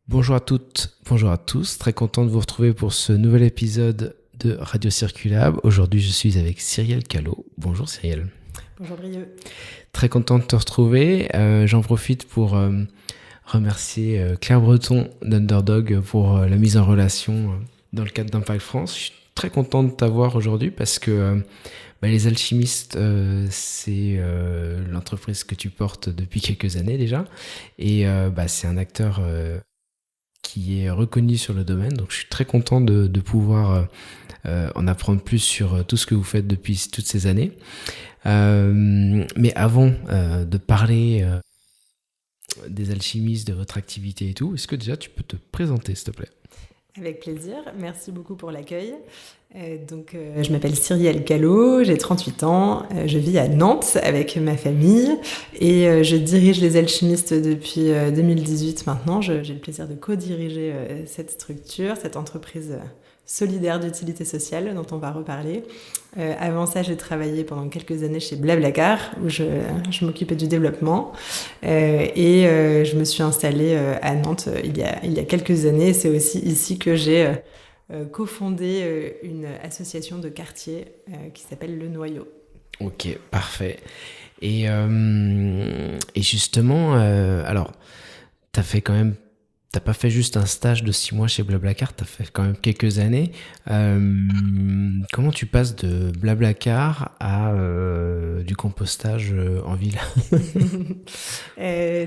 Bonjour à toutes, bonjour à tous. Très content de vous retrouver pour ce nouvel épisode de Radio Circulab. Aujourd'hui, je suis avec Cyrielle Callot. Bonjour Cyrielle. Bonjour Brieux. Très content de te retrouver. J'en profite pour remercier Claire Breton d'Underdog pour la mise en relation dans le cadre d'Impact France. Je suis très content de t'avoir aujourd'hui parce que Les Alchimistes, c'est l'entreprise que tu portes depuis quelques années déjà. Et c'est un acteur qui est reconnu sur le domaine. Donc je suis très content de pouvoir en apprendre plus sur tout ce que vous faites depuis toutes ces années. Mais avant de parler des alchimistes, de votre activité et tout, est-ce que déjà tu peux te présenter, s'il te plaît ? Avec plaisir, merci beaucoup pour l'accueil. Je m'appelle Cyrielle Callot, j'ai 38 ans, je vis à Nantes avec ma famille et je dirige les Alchimistes depuis 2018 maintenant. J'ai le plaisir de co-diriger cette structure, cette entreprise solidaire d'utilité sociale dont on va reparler. Avant ça, j'ai travaillé pendant quelques années chez Blablacar où je m'occupais du développement je me suis installée à Nantes il y a quelques années. C'est aussi ici que j'ai cofondé une association de quartier qui s'appelle Le Noyau. Ok, parfait. Et justement, alors, t'as pas fait juste un stage de 6 mois chez Blablacar, t'as fait quand même quelques années. Comment tu passes de Blablacar à du compostage en ville ?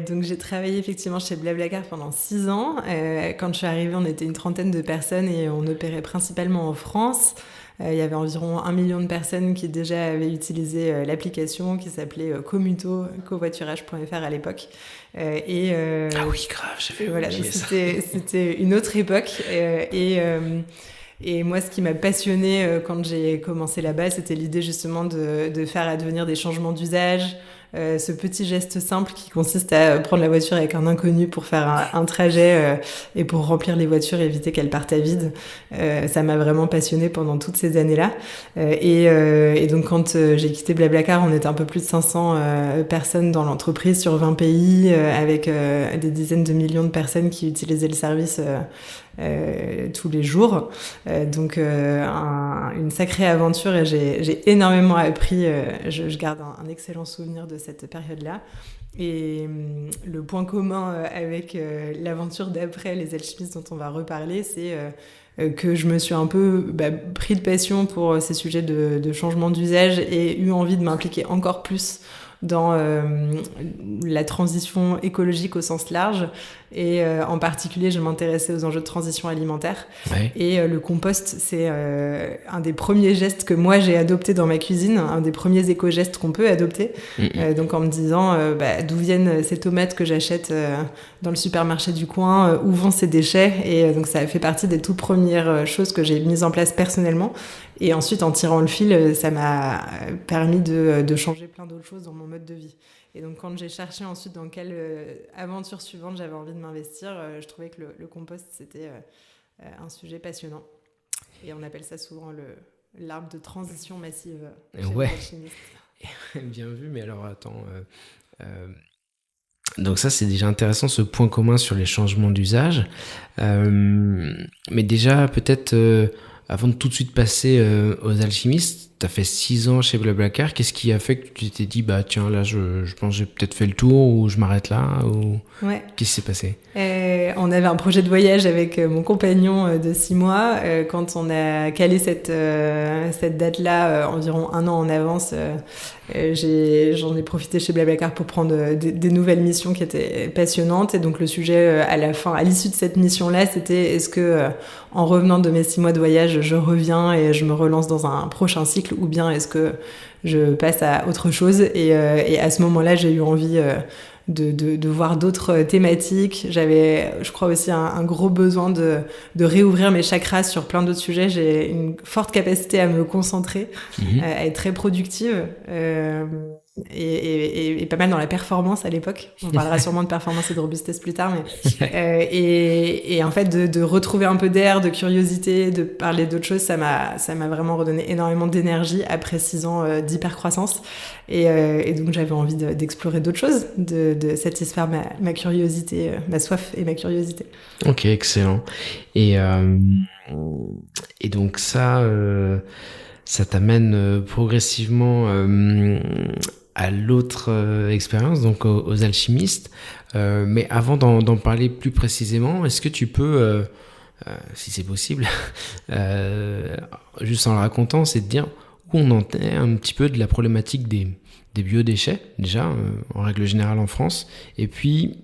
Donc j'ai travaillé effectivement chez Blablacar pendant 6 ans. Quand je suis arrivée, on était une trentaine de personnes et on opérait principalement en France. Il y avait environ 1 million de personnes qui déjà avaient utilisé l'application qui s'appelait Commuto, covoiturage.fr à l'époque. Ah oui, grave, j'avais oublié ça. C'était une autre époque. Et moi, ce qui m'a passionnée quand j'ai commencé là-bas, c'était l'idée justement de faire advenir des changements d'usage. Ce petit geste simple qui consiste à prendre la voiture avec un inconnu pour faire un trajet et pour remplir les voitures et éviter qu'elles partent à vide. Ça m'a vraiment passionnée pendant toutes ces années-là. Et donc quand j'ai quitté Blablacar, on était un peu plus de 500 personnes dans l'entreprise sur 20 pays avec des dizaines de millions de personnes qui utilisaient le service tous les jours. Une sacrée aventure et j'ai énormément appris. Je garde un excellent souvenir de cette période-là. Et le point commun avec l'aventure d'après les alchimistes dont on va reparler, c'est que je me suis un peu pris de passion pour ces sujets de changement d'usage et eu envie de m'impliquer encore plus dans la transition écologique au sens large. Et en particulier, je m'intéressais aux enjeux de transition alimentaire. Ouais. Et le compost, c'est un des premiers gestes que moi j'ai adopté dans ma cuisine, un des premiers éco-gestes qu'on peut adopter. Donc en me disant d'où viennent ces tomates que j'achète dans le supermarché du coin, où vont ces déchets. Et donc ça fait partie des toutes premières choses que j'ai mises en place personnellement. Et ensuite, en tirant le fil, ça m'a permis de changer plein d'autres choses dans mon mode de vie. Et donc, quand j'ai cherché ensuite dans quelle aventure suivante j'avais envie de m'investir, je trouvais que le compost, c'était un sujet passionnant. Et on appelle ça souvent l'arbre de transition massive chez les alchimistes. Bien vu, mais alors attends... Donc ça, c'est déjà intéressant, ce point commun sur les changements d'usage. Mais déjà, peut-être... avant de tout de suite passer aux alchimistes, tu as fait 6 ans chez Blablacar. Qu'est-ce qui a fait que tu t'es dit, tiens, là, je pense que j'ai peut-être fait le tour ou je m'arrête là ou... Ouais. Qu'est-ce qui s'est passé ? On avait un projet de voyage avec mon compagnon de 6 mois. Quand on a calé cette date-là environ 1 an en avance, j'en ai profité chez Blablacar pour prendre des nouvelles missions qui étaient passionnantes. Et donc le sujet à l'issue de cette mission-là, c'était est-ce que en revenant de mes 6 mois de voyage, je reviens et je me relance dans un prochain cycle ou bien est-ce que je passe à autre chose et à ce moment-là, j'ai eu envie de voir d'autres thématiques. J'avais, je crois aussi, un gros besoin de réouvrir mes chakras sur plein d'autres sujets. J'ai une forte capacité à me concentrer, à être très productive. et pas mal dans la performance à l'époque. On parlera sûrement de performance et de robustesse plus tard, mais et en fait de retrouver un peu d'air, de curiosité, de parler d'autres choses, ça m'a vraiment redonné énormément d'énergie après 6 ans d'hypercroissance et donc j'avais envie d'explorer d'autres choses, de satisfaire ma curiosité, ma soif et ma curiosité. Ok, excellent. Et donc ça t'amène progressivement à l'autre expérience, donc aux alchimistes. Mais avant d'en parler plus précisément, est-ce que tu peux, si c'est possible, juste en le racontant, c'est de dire où on en est un petit peu de la problématique des biodéchets, déjà, en règle générale en France, et puis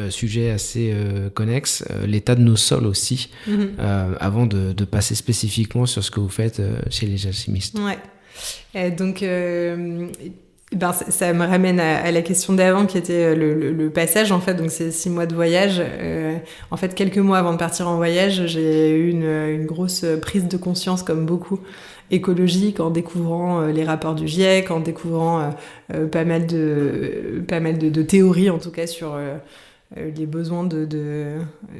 sujet assez connexe, l'état de nos sols aussi, avant de passer spécifiquement sur ce que vous faites chez les alchimistes. Ouais. Donc, ça me ramène à la question d'avant qui était le passage, en fait. Donc, c'est 6 mois de voyage. En fait, quelques mois avant de partir en voyage, j'ai eu une grosse prise de conscience, comme beaucoup, écologique, en découvrant les rapports du GIEC, en découvrant pas mal de théories, en tout cas, sur les besoins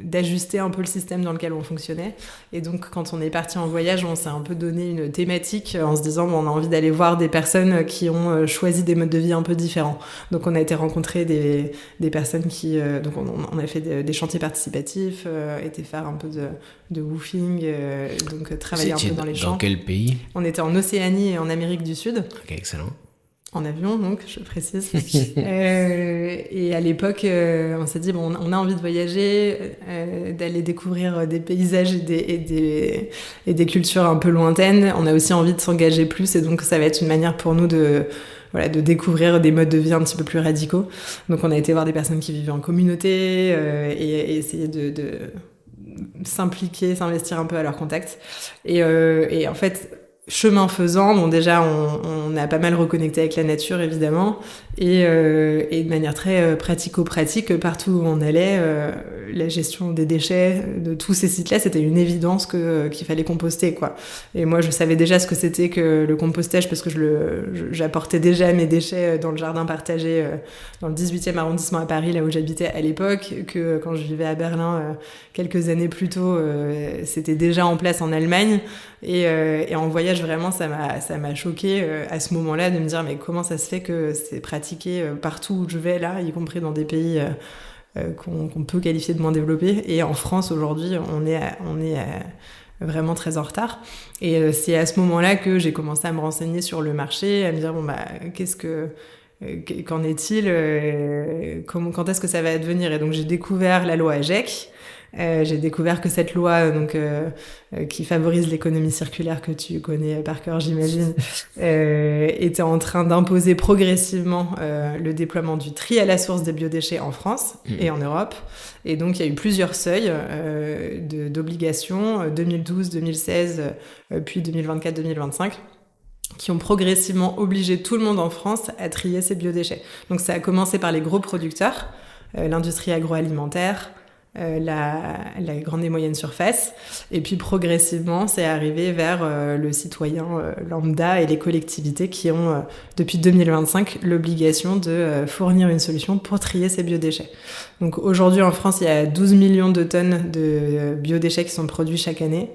d'ajuster un peu le système dans lequel on fonctionnait. Et donc, quand on est parti en voyage, on s'est un peu donné une thématique en se disant, on a envie d'aller voir des personnes qui ont choisi des modes de vie un peu différents. Donc, on a été rencontrer des personnes qui... donc, on a fait des chantiers participatifs, été faire un peu de woofing, donc travailler un peu dans les champs. Dans quel pays ? On était en Océanie et en Amérique du Sud. Ok, excellent. En avion, donc, je précise. Et à l'époque, on s'est dit, on a envie de voyager, d'aller découvrir des paysages et des cultures un peu lointaines. On a aussi envie de s'engager plus, et donc ça va être une manière pour nous de découvrir des modes de vie un petit peu plus radicaux. Donc on a été voir des personnes qui vivaient en communauté et essayer de s'impliquer, s'investir un peu à leur contact. Et en fait... Chemin faisant, déjà on a pas mal reconnecté avec la nature évidemment et de manière très pratico-pratique, partout où on allait, la gestion des déchets de tous ces sites-là, c'était une évidence qu'il fallait composter, quoi. Et moi je savais déjà ce que c'était que le compostage parce que j'apportais déjà mes déchets dans le jardin partagé dans le 18e arrondissement à Paris, là où j'habitais à l'époque, que quand je vivais à Berlin quelques années plus tôt, c'était déjà en place en Allemagne. Et en voyage, vraiment, ça m'a choquée à ce moment-là de me dire mais comment ça se fait que c'est pratiqué partout où je vais là, y compris dans des pays qu'on peut qualifier de moins développés. Et en France, aujourd'hui, on est vraiment très en retard. Et c'est à ce moment-là que j'ai commencé à me renseigner sur le marché, à me dire qu'en est-il, quand est-ce que ça va advenir. Et donc j'ai découvert la loi AGEC. J'ai découvert que cette loi qui favorise l'économie circulaire, que tu connais par cœur j'imagine, était en train d'imposer progressivement le déploiement du tri à la source des biodéchets en France et en Europe. Et donc il y a eu plusieurs seuils d'obligations, 2012, 2016, puis 2024-2025, qui ont progressivement obligé tout le monde en France à trier ses biodéchets. Donc ça a commencé par les gros producteurs, l'industrie agroalimentaire, la grande et moyenne surface, et puis progressivement c'est arrivé vers le citoyen lambda et les collectivités qui ont depuis 2025 l'obligation de fournir une solution pour trier ces biodéchets. Donc aujourd'hui en France il y a 12 millions de tonnes de biodéchets qui sont produits chaque année.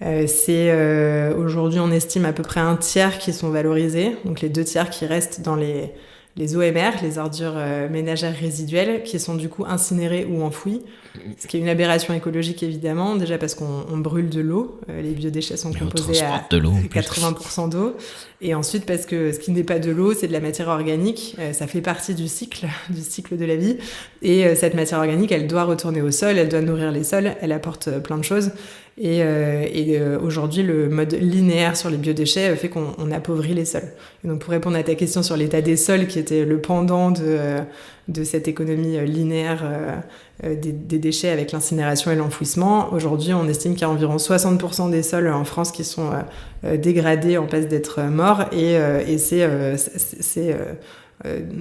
Aujourd'hui on estime à peu près un tiers qui sont valorisés, donc les 2 tiers qui restent dans les OMR, les ordures ménagères résiduelles, qui sont du coup incinérées ou enfouies, ce qui est une aberration écologique évidemment, déjà parce qu'on brûle de l'eau, les biodéchets sont composés à 80% d'eau, et ensuite parce que ce qui n'est pas de l'eau, c'est de la matière organique, ça fait partie du cycle de la vie, et cette matière organique, elle doit retourner au sol, elle doit nourrir les sols, elle apporte plein de choses. Et aujourd'hui, le mode linéaire sur les biodéchets fait qu'on appauvrit les sols. Et donc, pour répondre à ta question sur l'état des sols, qui était le pendant de cette économie linéaire des déchets avec l'incinération et l'enfouissement, aujourd'hui, on estime qu'il y a environ 60% des sols en France qui sont dégradés, en passe d'être morts, et c'est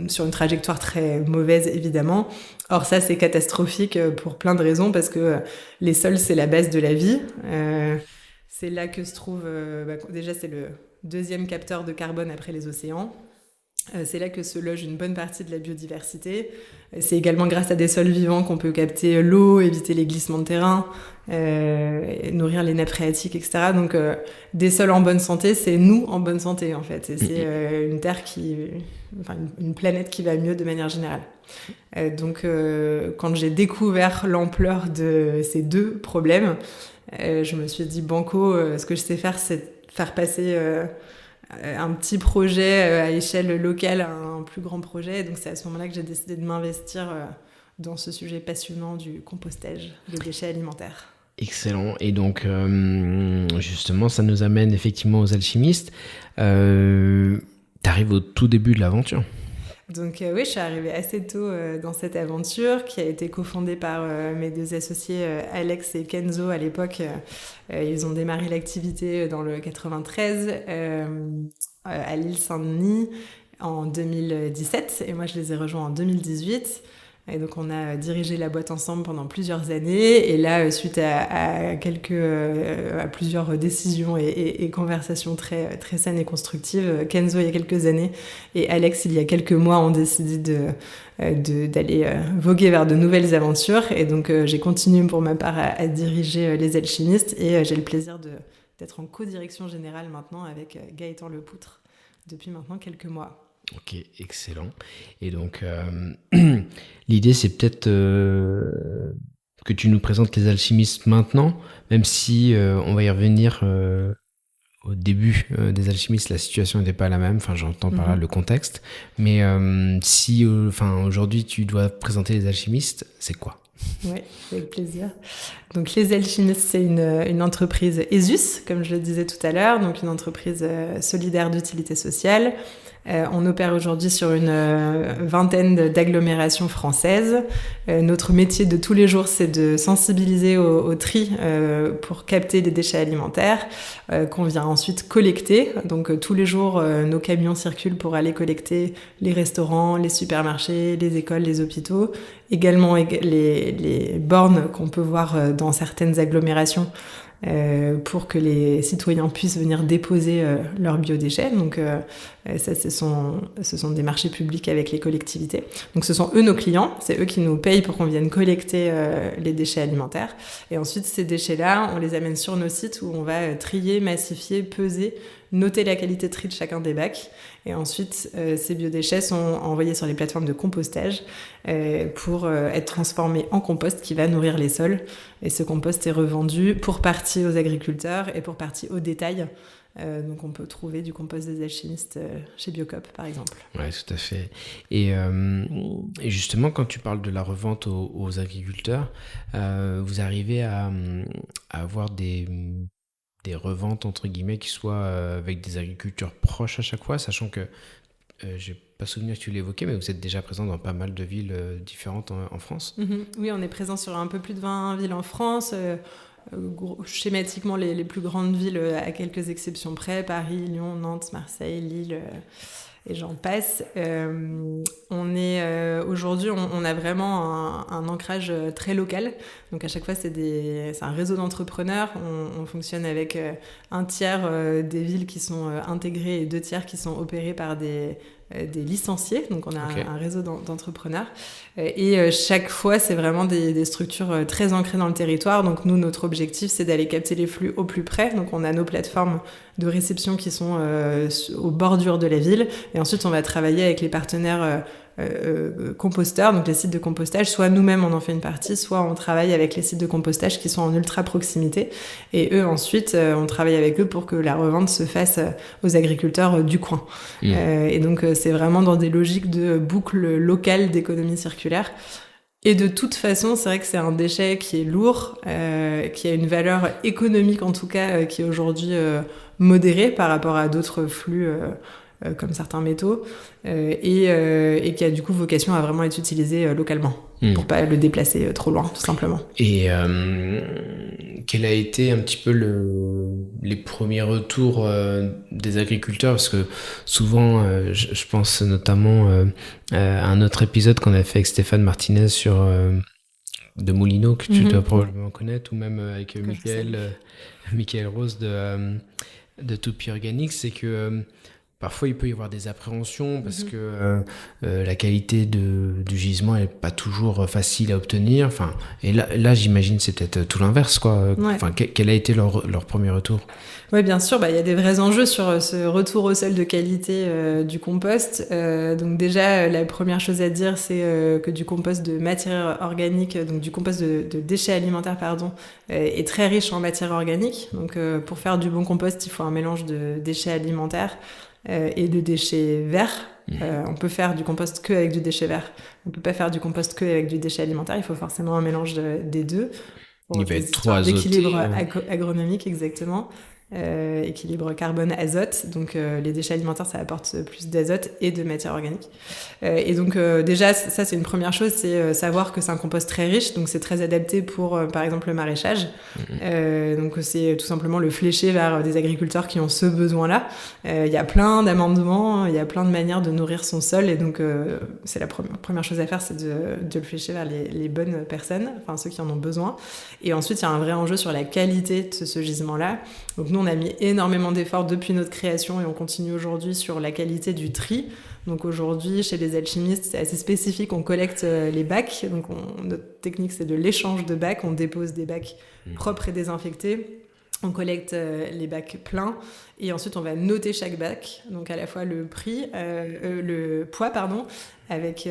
sur une trajectoire très mauvaise évidemment. Or ça c'est catastrophique pour plein de raisons, parce que les sols c'est la base de la vie, c'est là que se trouve déjà c'est le 2e capteur de carbone après les océans, C'est là que se loge une bonne partie de la biodiversité. C'est également grâce à des sols vivants qu'on peut capter l'eau, éviter les glissements de terrain, nourrir les nappes phréatiques, etc. Donc des sols en bonne santé, c'est nous en bonne santé en fait. Et c'est une terre une planète qui va mieux de manière générale. Donc quand j'ai découvert l'ampleur de ces deux problèmes, je me suis dit banco, ce que je sais faire, c'est faire passer un petit projet à échelle locale à un plus grand projet. Donc c'est à ce moment-là que j'ai décidé de m'investir dans ce sujet passionnant du compostage des déchets alimentaires. Excellent. Et donc, justement, ça nous amène effectivement aux alchimistes. T'arrives au tout début de l'aventure. Donc oui, je suis arrivée assez tôt dans cette aventure qui a été cofondée par mes deux associés Alex et Kenzo à l'époque. Ils ont démarré l'activité dans le 93 à l'île Saint-Denis en 2017 et moi je les ai rejoints en 2018. Et donc on a dirigé la boîte ensemble pendant plusieurs années et là suite à plusieurs décisions et conversations très très saines et constructives, Kenzo il y a quelques années et Alex il y a quelques mois ont décidé d'aller voguer vers de nouvelles aventures et donc j'ai continué pour ma part à diriger les alchimistes et j'ai le plaisir d'être en co-direction générale maintenant avec Gaëtan Lepoutre depuis maintenant quelques mois. Ok, excellent. Et donc, l'idée, c'est peut-être que tu nous présentes les alchimistes maintenant, même si on va y revenir au début des alchimistes, la situation n'était pas la même. Enfin, j'entends par là le contexte. Mais si, aujourd'hui, tu dois présenter les alchimistes, c'est quoi ? Oui, avec plaisir. Donc les alchimistes, c'est une entreprise ESUS, comme je le disais tout à l'heure, donc une entreprise solidaire d'utilité sociale. On opère aujourd'hui sur une vingtaine d'agglomérations françaises. Notre métier de tous les jours, c'est de sensibiliser au tri pour capter les déchets alimentaires qu'on vient ensuite collecter. Donc tous les jours, nos camions circulent pour aller collecter les restaurants, les supermarchés, les écoles, les hôpitaux. Également les bornes qu'on peut voir dans certaines agglomérations pour que les citoyens puissent venir déposer leurs biodéchets. Donc ça, ce sont des marchés publics avec les collectivités. Donc ce sont eux nos clients, c'est eux qui nous payent pour qu'on vienne collecter les déchets alimentaires. Et ensuite, ces déchets-là, on les amène sur nos sites où on va trier, massifier, peser, noter la qualité de tri de chacun des bacs. Et ensuite, ces biodéchets sont envoyés sur les plateformes de compostage pour être transformés en compost qui va nourrir les sols. Et ce compost est revendu pour partie aux agriculteurs et pour partie au détail. Donc on peut trouver du compost des alchimistes chez Biocop, par exemple. Oui, tout à fait. Et justement, quand tu parles de la revente aux agriculteurs, vous arrivez à avoir des reventes, entre guillemets, qui soient avec des agriculteurs proches à chaque fois, sachant que j'ai pas souvenir que tu l'évoquais, mais vous êtes déjà présent dans pas mal de villes différentes en France. Oui, on est présent sur un peu plus de 20 villes en France. Schématiquement, les plus grandes villes, à quelques exceptions près, Paris, Lyon, Nantes, Marseille, Lille... et j'en passe. Aujourd'hui, on a vraiment un ancrage très local. Donc à chaque fois, c'est un réseau d'entrepreneurs. On fonctionne avec un tiers des villes qui sont intégrées et 2 tiers qui sont opérés par des licenciés. Donc on a un réseau d'entrepreneurs. Et chaque fois, c'est vraiment des structures très ancrées dans le territoire. Donc nous, notre objectif, c'est d'aller capter les flux au plus près. Donc on a nos plateformes de réception qui sont aux bordures de la ville. Et ensuite, on va travailler avec les partenaires composteurs, donc les sites de compostage. Soit nous-mêmes, on en fait une partie, soit on travaille avec les sites de compostage qui sont en ultra proximité. Et eux, ensuite, on travaille avec eux pour que la revente se fasse aux agriculteurs du coin. Et donc, c'est vraiment dans des logiques de boucle locale d'économie circulaire. Et de toute façon, c'est vrai que c'est un déchet qui est lourd, qui a une valeur économique en tout cas, qui est aujourd'hui modérée par rapport à d'autres flux comme certains métaux, et qui a du coup vocation à vraiment être utilisé localement, pour pas le déplacer trop loin, tout simplement. Et quel a été un petit peu les premiers retours des agriculteurs, parce que souvent, je pense notamment à un autre épisode qu'on a fait avec Stéphane Martinez sur de Moulineau, que tu dois probablement connaître, ou même avec Michael Rose de Topi Organics, c'est que parfois il peut y avoir des appréhensions parce que la qualité du gisement n'est pas toujours facile à obtenir. Enfin, et là j'imagine c'est peut-être tout l'inverse, quoi. Ouais. Enfin, quel a été leur premier retour? Oui, bien sûr, il y a des vrais enjeux sur ce retour au sol de qualité du compost. Donc déjà, la première chose à dire, c'est que du compost de matière organique, donc du compost de déchets alimentaires, pardon, est très riche en matière organique. Donc pour faire du bon compost, il faut un mélange de déchets alimentaires et de déchets verts. On peut faire du compost que avec du déchet vert. On peut pas faire du compost que avec du déchet alimentaire. Il faut forcément un mélange des deux. Il va être trop azoté. L'équilibre agronomique, exactement. Équilibre carbone-azote. Donc les déchets alimentaires, ça apporte plus d'azote et de matière organique. Et donc déjà, ça c'est une première chose, c'est savoir que c'est un compost très riche, donc c'est très adapté pour par exemple le maraîchage. Donc c'est tout simplement le flécher vers des agriculteurs qui ont ce besoin-là. Il y a plein d'amendements, il y a plein de manières de nourrir son sol, et donc c'est la première chose à faire, c'est de le flécher vers les bonnes personnes, enfin ceux qui en ont besoin. Et ensuite, il y a un vrai enjeu sur la qualité de ce gisement-là. Donc nous, on a mis énormément d'efforts depuis notre création et on continue aujourd'hui sur la qualité du tri. Donc aujourd'hui, chez les alchimistes, c'est assez spécifique, on collecte les bacs. Donc notre technique, c'est de l'échange de bacs. On dépose des bacs propres et désinfectés. On collecte les bacs pleins et ensuite on va noter chaque bac, donc à la fois le poids, avec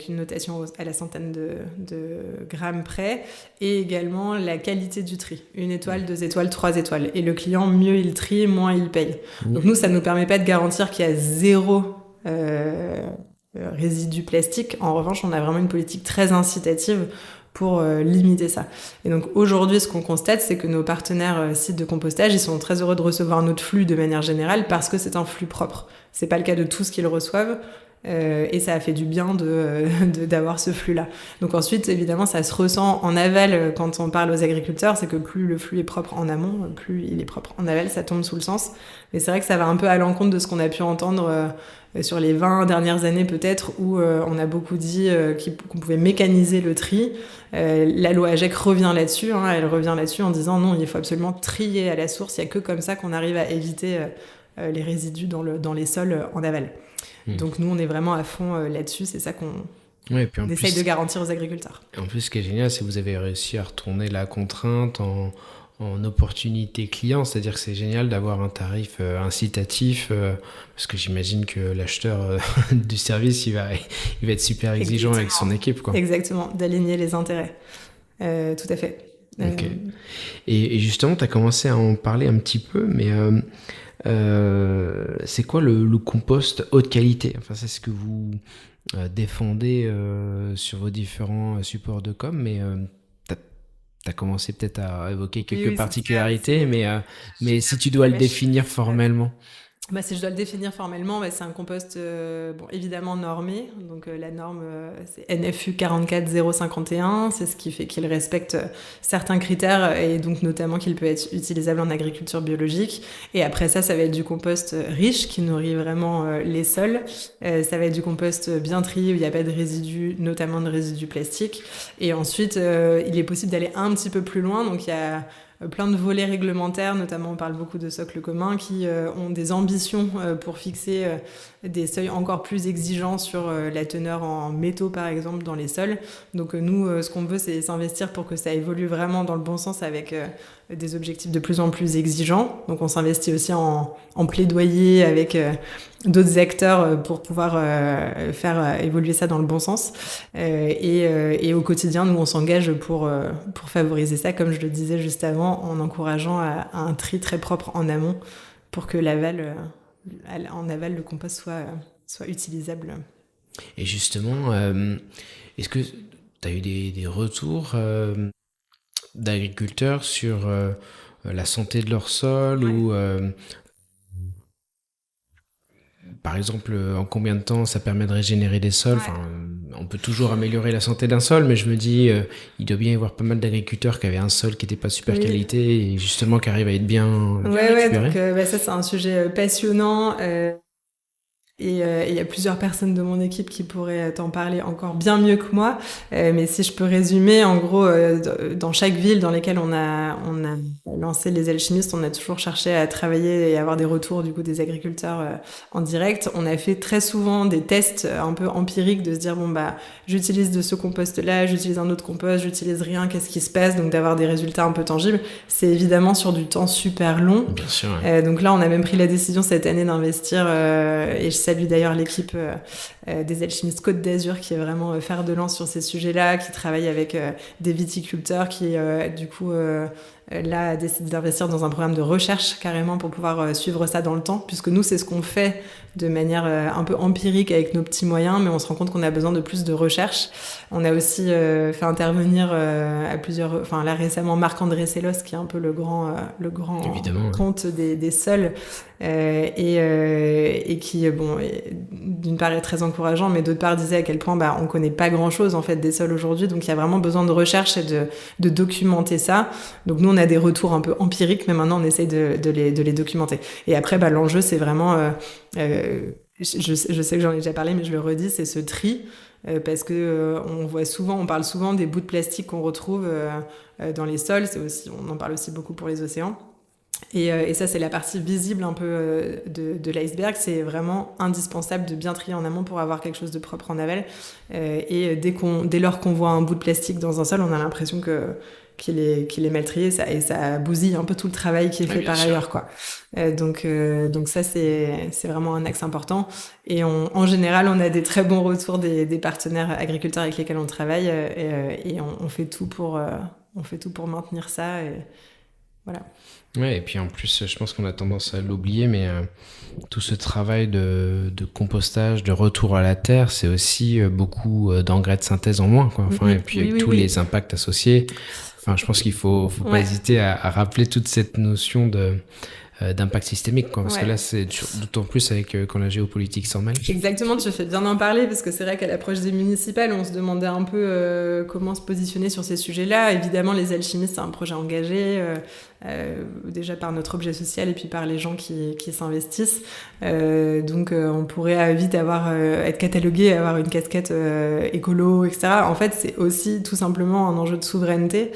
une notation à la centaine de grammes près, et également la qualité du tri. 1 étoile, 2 étoiles, 3 étoiles. Et le client, mieux il trie, moins il paye. Donc nous, ça ne nous permet pas de garantir qu'il y a 0 résidu plastique. En revanche, on a vraiment une politique très incitative pour limiter ça. Et donc aujourd'hui, ce qu'on constate, c'est que nos partenaires sites de compostage, ils sont très heureux de recevoir notre flux de manière générale parce que c'est un flux propre. C'est pas le cas de tous qu'ils reçoivent. Et ça a fait du bien d'avoir ce flux-là. Donc ensuite, évidemment, ça se ressent en aval quand on parle aux agriculteurs, c'est que plus le flux est propre en amont, plus il est propre en aval, ça tombe sous le sens. Mais c'est vrai que ça va un peu à l'encontre de ce qu'on a pu entendre sur les 20 dernières années peut-être, où on a beaucoup dit qu'on pouvait mécaniser le tri. La loi AGEC revient là-dessus, elle revient là-dessus en disant non, il faut absolument trier à la source, il n'y a que comme ça qu'on arrive à éviter les résidus dans les sols en aval. Donc nous, on est vraiment à fond là-dessus, c'est ça qu'on essaye de garantir aux agriculteurs. En plus, ce qui est génial, c'est que vous avez réussi à retourner la contrainte en opportunité client, c'est-à-dire que c'est génial d'avoir un tarif incitatif, parce que j'imagine que l'acheteur du service, il va être super exigeant avec son équipe, quoi. Exactement, d'aligner les intérêts. Tout à fait. Okay. Et justement, tu as commencé à en parler un petit peu, mais c'est quoi le compost haute qualité? Enfin, c'est ce que vous défendez sur vos différents supports de com, mais t'as commencé peut-être à évoquer quelques particularités, mais si tu dois le définir formellement. Si je dois le définir formellement, c'est un compost évidemment normé. Donc la norme, c'est NFU 44051. C'est ce qui fait qu'il respecte certains critères et donc notamment qu'il peut être utilisable en agriculture biologique. Et après ça va être du compost riche qui nourrit vraiment les sols. Ça va être du compost bien trié où il n'y a pas de résidus, notamment de résidus plastiques. Et ensuite, il est possible d'aller un petit peu plus loin. Donc il y a plein de volets réglementaires, notamment on parle beaucoup de socles communs qui ont des ambitions pour fixer des seuils encore plus exigeants sur la teneur en métaux par exemple dans les sols. Donc nous, ce qu'on veut, c'est s'investir pour que ça évolue vraiment dans le bon sens avec des objectifs de plus en plus exigeants. Donc on s'investit aussi en plaidoyer avec d'autres acteurs pour pouvoir faire évoluer ça dans le bon sens. Et au quotidien, nous, on s'engage pour favoriser ça, comme je le disais juste avant, en encourageant à un tri très propre en amont pour que en aval, le compost soit utilisable. Et justement, est-ce que tu as eu des retours d'agriculteurs sur la santé de leur sol ou par exemple en combien de temps ça permet de régénérer des sols? Enfin, on peut toujours améliorer la santé d'un sol, mais je me dis il doit bien y avoir pas mal d'agriculteurs qui avaient un sol qui n'était pas super qualité et justement qui arrivent à être bien récupéré. Donc ça c'est un sujet passionnant. Et il y a plusieurs personnes de mon équipe qui pourraient t'en parler encore bien mieux que moi. Mais si je peux résumer, en gros, dans chaque ville dans lesquelles on a lancé les alchimistes, on a toujours cherché à travailler et avoir des retours du coup des agriculteurs en direct. On a fait très souvent des tests un peu empiriques de se dire bon bah j'utilise de ce compost-là, j'utilise un autre compost, j'utilise rien, qu'est-ce qui se passe? Donc d'avoir des résultats un peu tangibles. C'est évidemment sur du temps super long. Bien sûr. Ouais. Donc là, on a même pris la décision cette année d'investir et je salue d'ailleurs l'équipe des alchimistes Côte d'Azur qui est vraiment fer de lance sur ces sujets-là, qui travaille avec des viticulteurs qui du coup là a décidé d'investir dans un programme de recherche carrément pour pouvoir suivre ça dans le temps, puisque nous c'est ce qu'on fait de manière un peu empirique avec nos petits moyens, mais on se rend compte qu'on a besoin de plus de recherche. On a aussi fait intervenir à plusieurs, enfin là récemment Marc-André Sellos qui est un peu le grand compte des sols et qui bon d'une part est très encourageant, mais d'autre part disait à quel point on connaît pas grand chose en fait des sols aujourd'hui, donc il y a vraiment besoin de recherche et de documenter ça. Donc nous on a des retours un peu empiriques, mais maintenant on essaye de les documenter. Et après l'enjeu c'est vraiment je sais que j'en ai déjà parlé, mais je le redis, c'est ce tri. Parce que on parle souvent des bouts de plastique qu'on retrouve dans les sols. On en parle aussi beaucoup pour les océans. Et ça, c'est la partie visible un peu de l'iceberg. C'est vraiment indispensable de bien trier en amont pour avoir quelque chose de propre en aval. Et dès lors qu'on voit un bout de plastique dans un sol, on a l'impression qu'il est mal trié, et ça bousille un peu tout le travail qui est fait par ailleurs, quoi. Donc ça c'est vraiment un axe important. Et en général, on a des très bons retours des partenaires agriculteurs avec lesquels on travaille, et on fait tout pour maintenir ça. Et voilà. Ouais, et puis en plus, je pense qu'on a tendance à l'oublier, mais tout ce travail de compostage, de retour à la terre, c'est aussi beaucoup d'engrais de synthèse en moins, quoi. Enfin, et puis avec tous les impacts associés. Enfin, je pense qu'il faut pas hésiter à rappeler toute cette notion d'impact systémique, quoi, parce que là c'est d'autant plus avec quand la géopolitique s'en mêle. Exactement, tu fais bien d'en parler, parce que c'est vrai qu'à l'approche des municipales on se demandait un peu comment se positionner sur ces sujets-là. Évidemment les alchimistes c'est un projet engagé déjà par notre objet social et puis par les gens qui s'investissent, donc on pourrait vite être catalogué, avoir une casquette écolo, etc. En fait c'est aussi tout simplement un enjeu de souveraineté,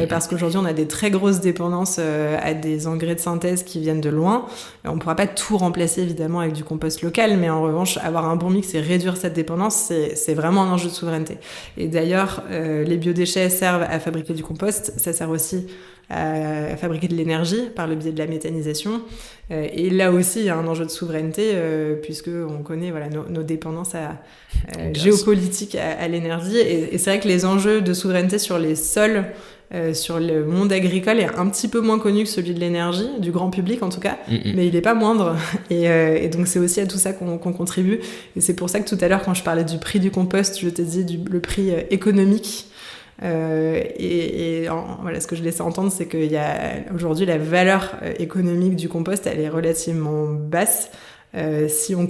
parce qu'aujourd'hui on a des très grosses dépendances à des engrais de synthèse qui viennent de loin. On ne pourra pas tout remplacer évidemment avec du compost local, mais en revanche avoir un bon mix et réduire cette dépendance, c'est vraiment un enjeu de souveraineté. Et d'ailleurs les biodéchets servent à fabriquer du compost, ça sert aussi à fabriquer de l'énergie par le biais de la méthanisation, et là aussi il y a un enjeu de souveraineté, puisque on connaît nos dépendances géopolitiques à l'énergie, et c'est vrai que les enjeux de souveraineté sur les sols, sur le monde agricole est un petit peu moins connu que celui de l'énergie, du grand public en tout cas, mais il n'est pas moindre, et donc c'est aussi à tout ça qu'on contribue. Et c'est pour ça que tout à l'heure quand je parlais du prix du compost, je t'ai dit le prix économique. Voilà, ce que je laissais entendre, c'est qu'il y a aujourd'hui la valeur économique du compost, elle est relativement basse. Si on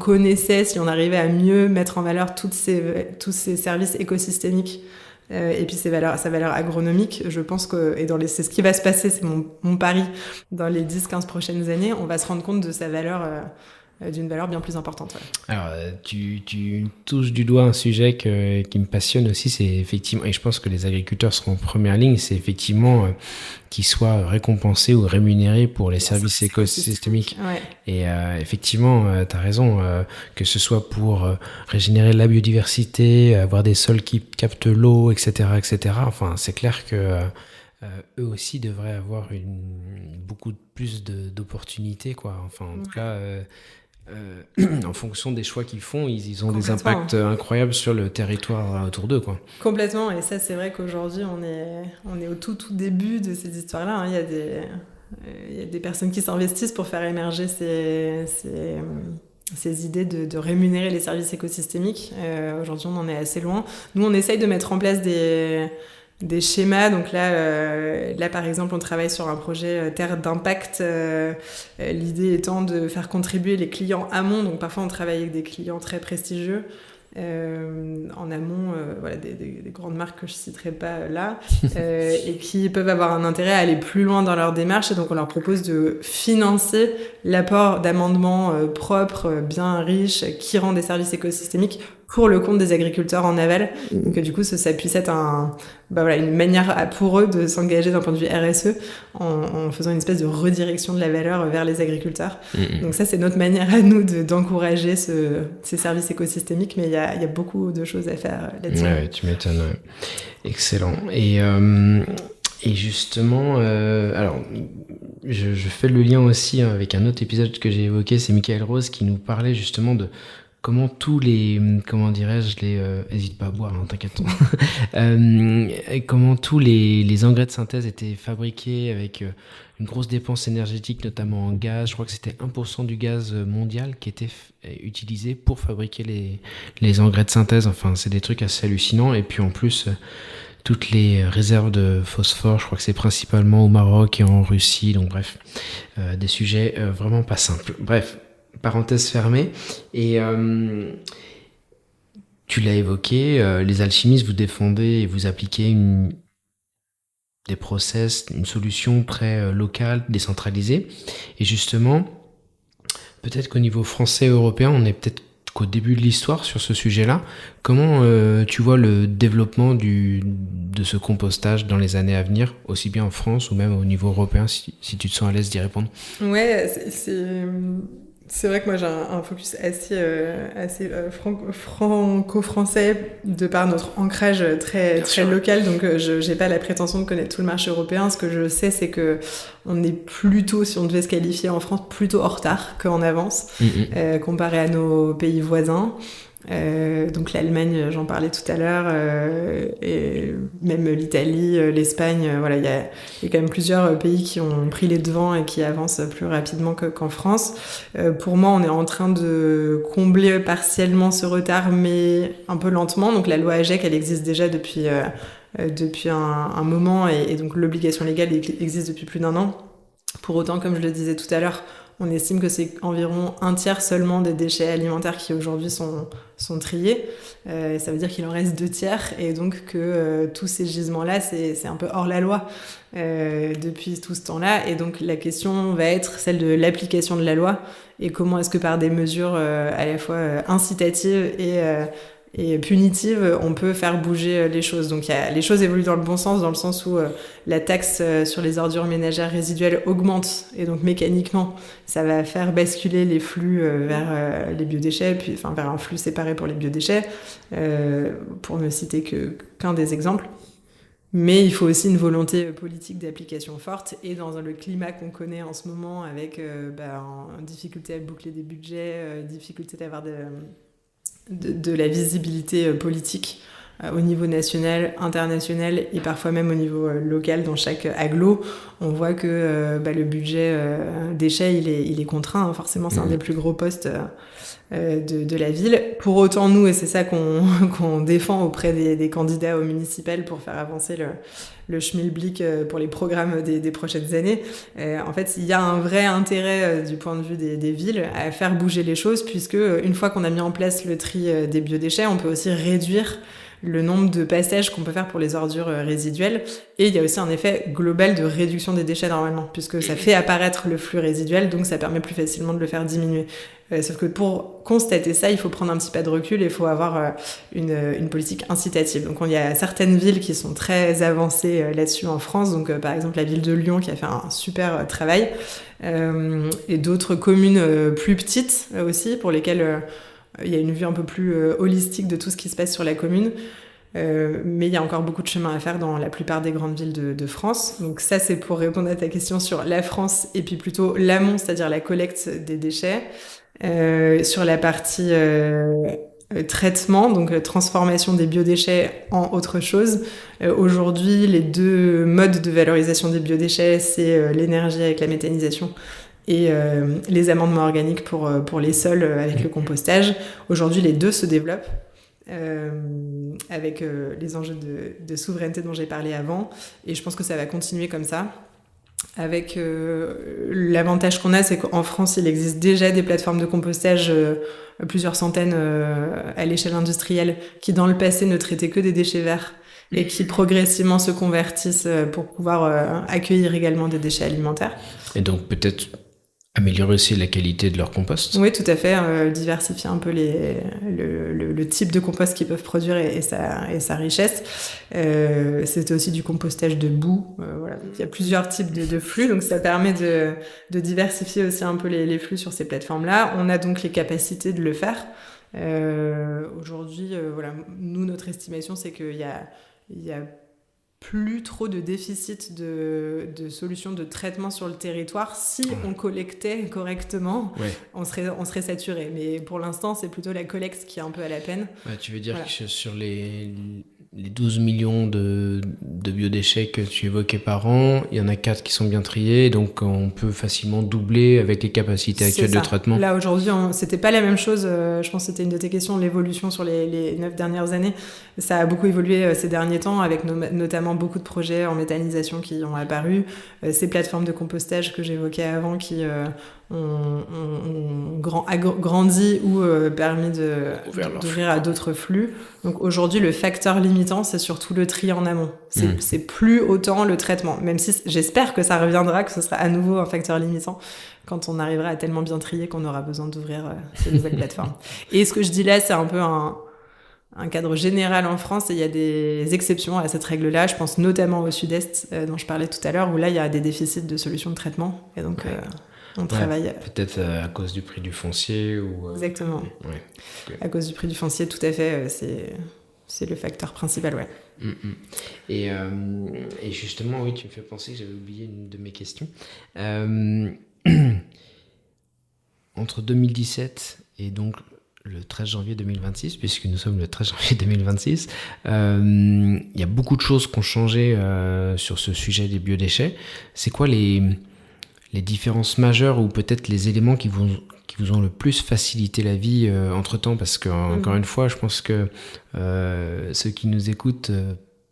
arrivait à mieux mettre en valeur tous ces services écosystémiques, et puis sa valeur agronomique, je pense que, c'est ce qui va se passer, c'est mon pari, dans les 10-15 prochaines années, on va se rendre compte de sa valeur, d'une valeur bien plus importante. Ouais. Alors, tu touches du doigt un sujet qui me passionne aussi, c'est effectivement, et je pense que les agriculteurs seront en première ligne, c'est effectivement qu'ils soient récompensés ou rémunérés pour les services écosystémiques. Ouais. Et effectivement, tu as raison, que ce soit pour régénérer la biodiversité, avoir des sols qui captent l'eau, etc., etc. Enfin, c'est clair que eux aussi devraient avoir beaucoup plus d'opportunités, quoi. Enfin, en tout cas, en fonction des choix qu'ils font, ils ont des impacts incroyables sur le territoire autour d'eux, quoi. Complètement, et ça c'est vrai qu'aujourd'hui on est au tout début de ces histoires-là, hein. Il y a des personnes qui s'investissent pour faire émerger ces idées de rémunérer les services écosystémiques. Aujourd'hui on en est assez loin. Nous on essaye de mettre en place des schémas. Donc là par exemple on travaille sur un projet terre d'impact, l'idée étant de faire contribuer les clients amont. Donc parfois on travaille avec des clients très prestigieux en amont, voilà, des grandes marques que je ne citerai pas là, et qui peuvent avoir un intérêt à aller plus loin dans leur démarche. Et donc, on leur propose de financer l'apport d'amendements propres, bien riches, qui rendent des services écosystémiques pour le compte des agriculteurs en aval. Donc, du coup, ça puisse être une manière pour eux de s'engager d'un point de vue RSE en faisant une espèce de redirection de la valeur vers les agriculteurs. Donc ça, c'est notre manière à nous d'encourager ces services écosystémiques, mais il y a beaucoup de choses à faire là-dessus. Ouais, tu m'étonnes. Excellent. Et justement, alors, je fais le lien aussi avec un autre épisode que j'ai évoqué, c'est Michael Rose qui nous parlait justement de comment tous les, comment dirais-je, hésite pas à boire, hein, t'inquiète. Comment tous les engrais de synthèse étaient fabriqués avec une grosse dépense énergétique, notamment en gaz. Je crois que c'était 1% du gaz mondial qui était utilisé pour fabriquer les engrais de synthèse. Enfin, c'est des trucs assez hallucinants. Et puis en plus, toutes les réserves de phosphore, je crois que c'est principalement au Maroc et en Russie. Donc bref, des sujets vraiment pas simples. Bref. Parenthèse fermée. Et tu l'as évoqué, les alchimistes, vous défendez et vous appliquez des process, une solution très locale, décentralisée. Et justement, peut-être qu'au niveau français et européen, on est peut-être qu'au début de l'histoire sur ce sujet-là. Comment tu vois le développement de ce compostage dans les années à venir, aussi bien en France ou même au niveau européen, si tu te sens à l'aise d'y répondre? Ouais, c'est vrai que moi j'ai un focus assez franco-français de par notre ancrage très local, donc je n'ai pas la prétention de connaître tout le marché européen. Ce que je sais, c'est que on est plutôt, si on devait se qualifier en France, plutôt en retard qu'en avance, comparé à nos pays voisins. Donc l'Allemagne, j'en parlais tout à l'heure, et même l'Italie, l'Espagne, voilà, il y a quand même plusieurs pays qui ont pris les devants et qui avancent plus rapidement qu'en France. Pour moi, on est en train de combler partiellement ce retard, mais un peu lentement. Donc la loi AGEC, elle existe déjà depuis un moment, et donc l'obligation légale existe depuis plus d'1 an. Pour autant, comme je le disais tout à l'heure, on estime que c'est environ 1/3 seulement des déchets alimentaires qui aujourd'hui sont triés. Ça veut dire qu'il en reste 2/3, et donc que tous ces gisements-là, c'est un peu hors la loi depuis tout ce temps-là. Et donc la question va être celle de l'application de la loi, et comment est-ce que par des mesures à la fois incitatives et punitive, on peut faire bouger les choses. Donc les choses évoluent dans le bon sens, dans le sens où la taxe sur les ordures ménagères résiduelles augmente, et donc mécaniquement, ça va faire basculer les flux vers les biodéchets, puis vers un flux séparé pour les biodéchets, pour ne citer qu'un des exemples. Mais il faut aussi une volonté politique d'application forte, et dans le climat qu'on connaît en ce moment, avec une difficulté à boucler des budgets, difficulté d'avoir de la visibilité politique au niveau national, international, et parfois même au niveau local dans chaque agglo, on voit que le budget déchets, il est contraint, hein. Forcément, c'est un des plus gros postes de la ville. Pour autant, nous, et c'est ça qu'on défend auprès des candidats aux municipales pour faire avancer le schmilblick pour les programmes des prochaines années, en fait, il y a un vrai intérêt du point de vue des villes à faire bouger les choses, puisque une fois qu'on a mis en place le tri des biodéchets, on peut aussi réduire le nombre de passages qu'on peut faire pour les ordures résiduelles. Et il y a aussi un effet global de réduction des déchets normalement, puisque ça fait apparaître le flux résiduel, donc ça permet plus facilement de le faire diminuer. Sauf que pour constater ça, il faut prendre un petit pas de recul, et il faut avoir une politique incitative. Donc il y a certaines villes qui sont très avancées là-dessus en France, donc par exemple la ville de Lyon qui a fait un super travail, et d'autres communes plus petites aussi, pour lesquelles il y a une vue un peu plus holistique de tout ce qui se passe sur la commune. Mais il y a encore beaucoup de chemin à faire dans la plupart des grandes villes de France. Donc ça, c'est pour répondre à ta question sur la France, et puis plutôt l'amont, c'est-à-dire la collecte des déchets. Sur la partie traitement, donc transformation des biodéchets en autre chose. Aujourd'hui, les 2 modes de valorisation des biodéchets, c'est l'énergie avec la méthanisation, et les amendements organiques pour les sols avec le compostage. Aujourd'hui, les 2 se développent avec les enjeux de souveraineté dont j'ai parlé avant, et je pense que ça va continuer comme ça. avec l'avantage qu'on a, c'est qu'en France, il existe déjà des plateformes de compostage, plusieurs centaines à l'échelle industrielle, qui dans le passé ne traitaient que des déchets verts et qui progressivement se convertissent pour pouvoir accueillir également des déchets alimentaires. Et donc peut-être améliorer aussi la qualité de leur compost. Oui, tout à fait. Diversifier un peu le type de compost qu'ils peuvent produire et sa richesse. C'était aussi du compostage de boue. Voilà. Il y a plusieurs types de flux, donc ça permet de diversifier aussi un peu les flux sur ces plateformes-là. On a donc les capacités de le faire. Aujourd'hui, voilà, nous, notre estimation, c'est qu'il y a plus trop de déficit de solutions de traitement sur le territoire. Si on collectait correctement, on serait saturé. Mais pour l'instant, c'est plutôt la collecte qui est un peu à la peine. Tu veux dire que sur les 12 millions de biodéchets que tu évoquais par an, il y en a 4 qui sont bien triés, donc on peut facilement doubler avec les capacités actuelles de traitement. Là, aujourd'hui, c'était pas la même chose. Je pense que c'était une de tes questions, l'évolution sur les 9 dernières années. Ça a beaucoup évolué ces derniers temps, avec notamment beaucoup de projets en méthanisation qui ont apparu. Ces plateformes de compostage que j'évoquais avant qui ont grandi ou permis d'ouvrir à d'autres flux. Donc aujourd'hui, le facteur limitant, c'est surtout le tri en amont. C'est plus autant le traitement, même si j'espère que ça reviendra, que ce sera à nouveau un facteur limitant quand on arrivera à tellement bien trier qu'on aura besoin d'ouvrir ces nouvelles plateformes. Et ce que je dis là, c'est un peu un cadre général en France, et il y a des exceptions à cette règle-là. Je pense notamment au sud-est, dont je parlais tout à l'heure, où là, il y a des déficits de solutions de traitement. Et donc, on travaille... Peut-être à cause du prix du foncier ou... Exactement. À cause du prix du foncier, tout à fait. C'est le facteur principal, ouais. Et justement, oui, tu me fais penser que j'avais oublié une de mes questions. Entre 2017 et donc le 13 janvier 2026, puisque nous sommes le 13 janvier 2026, il y a beaucoup de choses qui ont changé sur ce sujet des biodéchets. C'est quoi les différences majeures ou peut-être les éléments qui vous ont le plus facilité la vie entre-temps? Parce que, encore une fois, je pense que ceux qui nous écoutent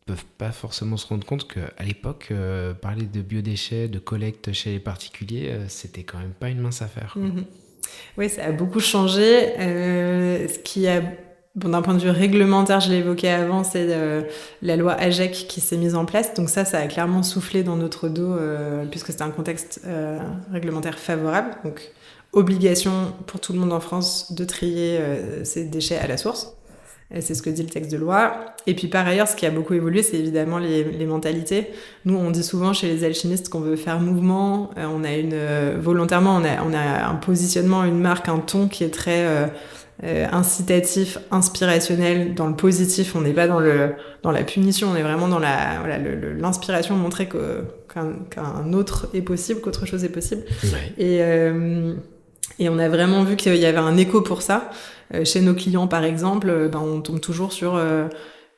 peuvent pas forcément se rendre compte qu'à l'époque, parler de biodéchets, de collecte chez les particuliers, c'était quand même pas une mince affaire. Oui, ça a beaucoup changé. Ce qui a, d'un point de vue réglementaire, je l'ai évoqué avant, c'est la loi AGEC qui s'est mise en place. Donc ça a clairement soufflé dans notre dos, puisque c'était un contexte réglementaire favorable. Donc obligation pour tout le monde en France de trier ces déchets à la source. Et c'est ce que dit le texte de loi. Et puis par ailleurs, ce qui a beaucoup évolué, c'est évidemment les mentalités. Nous, on dit souvent chez les alchimistes qu'on veut faire mouvement. On a volontairement, on a un positionnement, une marque, un ton qui est très incitatif, inspirationnel, dans le positif. On n'est pas dans la punition, on est vraiment dans l'inspiration, montrer qu'un autre est possible, qu'autre chose est possible. Et on a vraiment vu qu'il y avait un écho pour ça. Chez nos clients, par exemple, on tombe toujours sur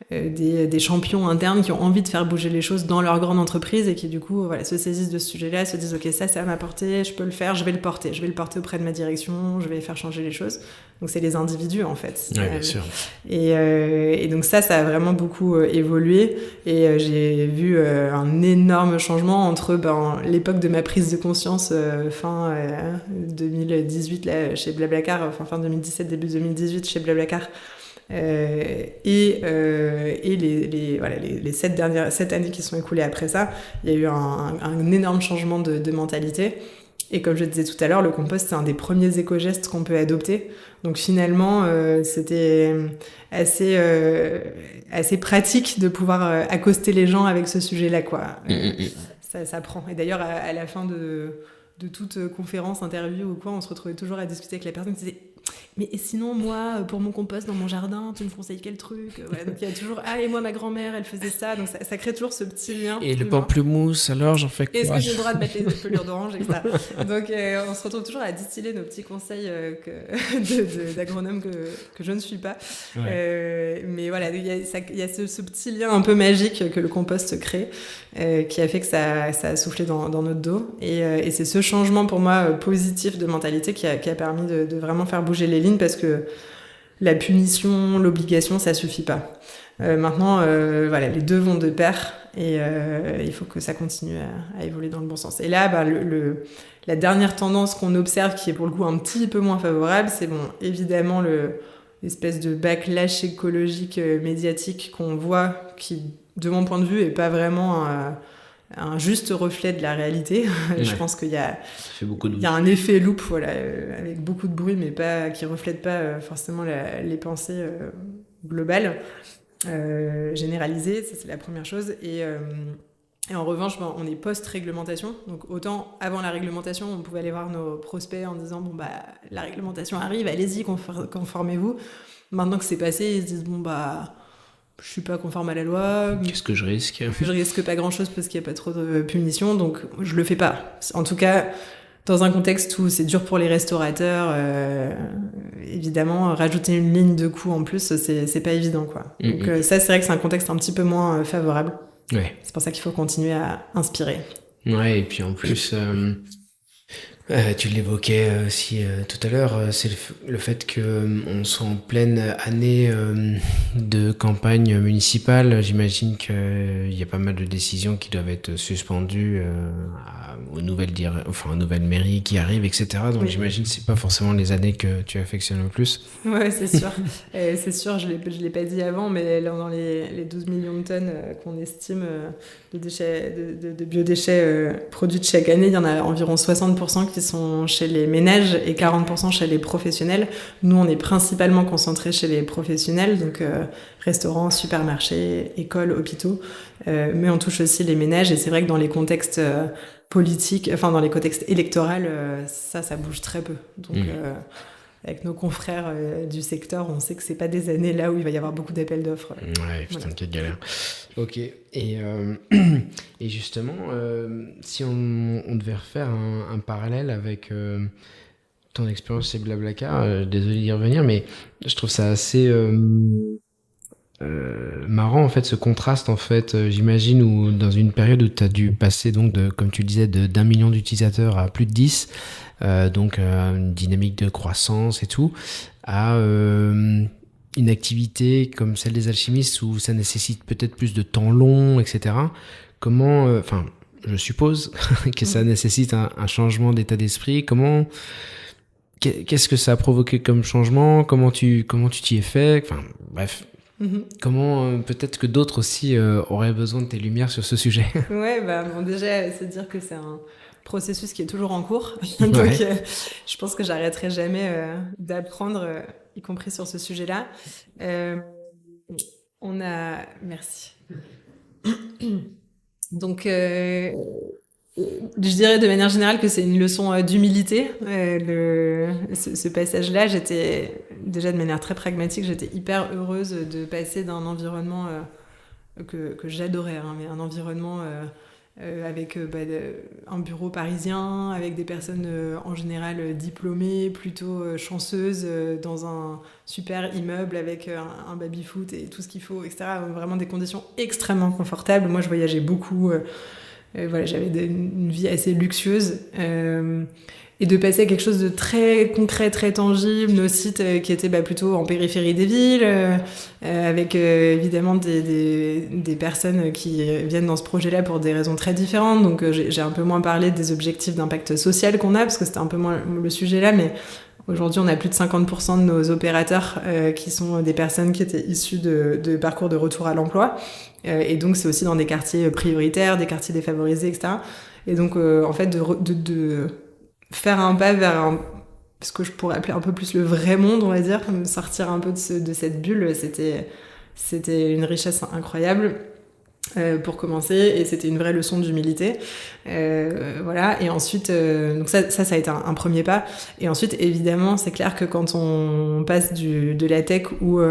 des champions internes qui ont envie de faire bouger les choses dans leur grande entreprise et qui, du coup, se saisissent de ce sujet-là, se disent « Ok, ça va m'apporter, je peux le faire, je vais le porter auprès de ma direction, je vais faire changer les choses. » Donc, c'est les individus, en fait. Oui, bien sûr. Et donc ça a vraiment beaucoup évolué. Et j'ai vu un énorme changement entre l'époque de ma prise de conscience fin 2018 là, chez Blablacar, fin 2017, début 2018 chez Blablacar, et les 7 années qui sont écoulées après ça. Il y a eu un énorme changement de mentalité. Et comme je le disais tout à l'heure, le compost, c'est un des premiers éco-gestes qu'on peut adopter. Donc finalement, c'était assez pratique de pouvoir accoster les gens avec ce sujet-là, quoi. Ça prend. Et d'ailleurs, à la fin de toute conférence, interview ou quoi, on se retrouvait toujours à discuter avec la personne qui disait « Mais sinon, moi, pour mon compost dans mon jardin, tu me conseilles quel truc ?» Donc il y a toujours « Ah, et moi, ma grand-mère, elle faisait ça. » Donc ça crée toujours ce petit lien. Et le pamplemousse, alors, j'en fais quoi? Est-ce que j'ai le droit de mettre les pelures d'orange, etc. Donc on se retrouve toujours à distiller nos petits conseils d'agronome que je ne suis pas. Mais voilà, il y a ce petit lien un peu magique que le compost crée, qui a fait que ça a soufflé dans notre dos. Et c'est ce changement pour moi positif de mentalité qui a permis de vraiment faire bouger les lignes, parce que la punition, l'obligation, ça suffit pas. Maintenant, voilà, les deux vont de pair et il faut que ça continue à évoluer dans le bon sens. Et là, la dernière tendance qu'on observe, qui est pour le coup un petit peu moins favorable, c'est évidemment l'espèce de backlash écologique médiatique qu'on voit, qui, de mon point de vue, est pas vraiment un juste reflet de la réalité. Ouais. Je pense qu'il y a un effet loupe, voilà, avec beaucoup de bruit, mais qui reflète pas forcément les pensées globales, généralisées. Ça, c'est la première chose. Et en revanche, on est post-réglementation. Donc autant avant la réglementation, on pouvait aller voir nos prospects en disant la réglementation arrive, allez-y, conformez-vous. Maintenant que c'est passé, ils se disent je suis pas conforme à la loi. Qu'est-ce que je risque ? Je risque pas grand-chose parce qu'il y a pas trop de punitions, donc je le fais pas. En tout cas, dans un contexte où c'est dur pour les restaurateurs, évidemment, rajouter une ligne de coût en plus, c'est pas évident, quoi. Donc ça, c'est vrai que c'est un contexte un petit peu moins favorable. Ouais. C'est pour ça qu'il faut continuer à inspirer. Ouais, et puis en plus, tu l'évoquais aussi tout à l'heure, c'est le fait qu'on soit en pleine année de campagne municipale. J'imagine qu'il y a pas mal de décisions qui doivent être suspendues aux nouvelles mairies qui arrivent, etc. Donc j'imagine que c'est pas forcément les années que tu affectionnes le plus. Ouais, c'est sûr. C'est sûr, je l'ai pas dit avant, mais là, dans les 12 millions de tonnes qu'on estime de biodéchets produits chaque année, il y en a environ 60% qui sont chez les ménages et 40% chez les professionnels. Nous, on est principalement concentrés chez les professionnels, donc restaurants, supermarchés, écoles, hôpitaux, mais on touche aussi les ménages. Et c'est vrai que dans les contextes politiques, enfin dans les contextes électoraux, ça bouge très peu. Donc avec nos confrères du secteur, on sait que c'est pas des années là où il va y avoir beaucoup d'appels d'offres. Ouais, putain, voilà. Quelle galère. Ok. Et justement, si on devait refaire un parallèle avec ton expérience chez Blablacar, désolé d'y revenir, mais je trouve ça assez marrant en fait, ce contraste en fait, j'imagine, où dans une période où tu as dû passer donc comme tu le disais, d'1 million d'utilisateurs à plus de 10, donc une dynamique de croissance et tout, à une activité comme celle des alchimistes où ça nécessite peut-être plus de temps long, etc. Comment, je suppose que ça nécessite un changement d'état d'esprit. Qu'est-ce que ça a provoqué comme changement ? Comment tu t'y es fait ? Enfin, bref. Comment peut-être que d'autres aussi auraient besoin de tes lumières sur ce sujet ? Ouais, déjà, c'est dire que c'est un processus qui est toujours en cours. Donc, je pense que j'arrêterai jamais d'apprendre, y compris sur ce sujet-là. Merci. Donc, je dirais de manière générale que c'est une leçon d'humilité. Ce passage-là, j'étais déjà de manière très pragmatique, j'étais hyper heureuse de passer d'un environnement que j'adorais, mais un environnement avec un bureau parisien, avec des personnes en général diplômées, plutôt chanceuses, dans un super immeuble avec un baby-foot et tout ce qu'il faut, etc. Vraiment des conditions extrêmement confortables. Moi, je voyageais beaucoup. J'avais une vie assez luxueuse. Et de passer à quelque chose de très concret, très tangible, nos sites qui étaient plutôt en périphérie des villes, avec évidemment des personnes qui viennent dans ce projet-là pour des raisons très différentes. Donc j'ai un peu moins parlé des objectifs d'impact social qu'on a, parce que c'était un peu moins le sujet là, mais aujourd'hui on a plus de 50% de nos opérateurs qui sont des personnes qui étaient issues de parcours de retour à l'emploi. Et donc c'est aussi dans des quartiers prioritaires, des quartiers défavorisés, etc. Et donc en fait de faire un pas vers ce que je pourrais appeler un peu plus le vrai monde, on va dire, sortir un peu de cette bulle, c'était une richesse incroyable pour commencer, et c'était une vraie leçon d'humilité. Voilà, et ensuite, donc ça a été un premier pas. Et ensuite, évidemment, c'est clair que quand on passe de la tech où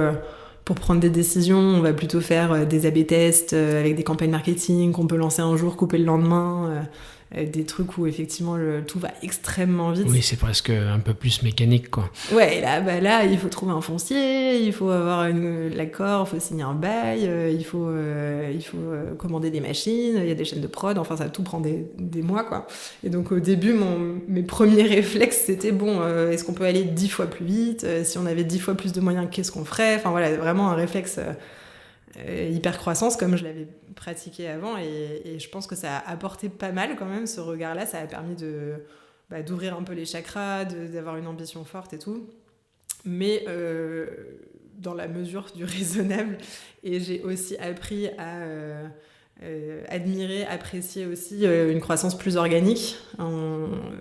pour prendre des décisions, on va plutôt faire des A/B tests avec des campagnes marketing qu'on peut lancer un jour, couper le lendemain, des trucs où effectivement tout va extrêmement vite. Oui, c'est presque un peu plus mécanique, quoi. Ouais, là, il faut trouver un foncier, il faut avoir l'accord, il faut signer un bail, il faut commander des machines, il y a des chaînes de prod, enfin ça tout prend des mois, quoi. Et donc au début, mes premiers réflexes, c'était est-ce qu'on peut aller 10 fois plus vite ? Si on avait 10 fois plus de moyens, qu'est-ce qu'on ferait ? Enfin voilà, vraiment un réflexe hyper-croissance comme je l'avais pratiqué avant. Et je pense que ça a apporté pas mal quand même, ce regard-là. Ça a permis d'ouvrir un peu les chakras, d'avoir une ambition forte et tout. Mais dans la mesure du raisonnable. Et j'ai aussi appris à admirer, apprécier aussi une croissance plus organique,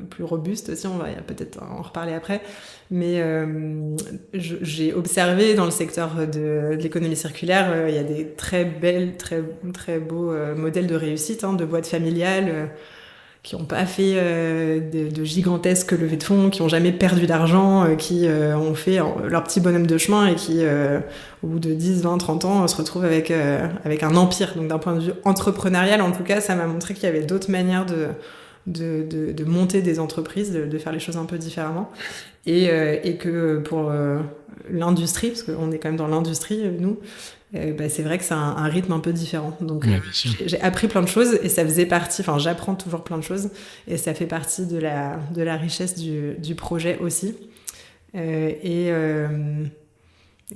plus robuste aussi, on va peut-être en reparler après. Mais j'ai observé dans le secteur de l'économie circulaire, il y a des très belles, très, très beaux modèles de réussite, de boîtes familiales qui n'ont pas fait de gigantesques levées de fonds, qui n'ont jamais perdu d'argent, qui ont fait leur petit bonhomme de chemin et qui, au bout de 10, 20, 30 ans, se retrouvent avec un empire. Donc d'un point de vue entrepreneurial, en tout cas, ça m'a montré qu'il y avait d'autres manières de monter des entreprises, de faire les choses un peu différemment. Et que pour l'industrie, parce qu'on est quand même dans l'industrie, nous, c'est vrai que c'est un rythme un peu différent. Donc j'ai appris plein de choses et ça faisait partie, enfin j'apprends toujours plein de choses et ça fait partie de la richesse du projet aussi. Et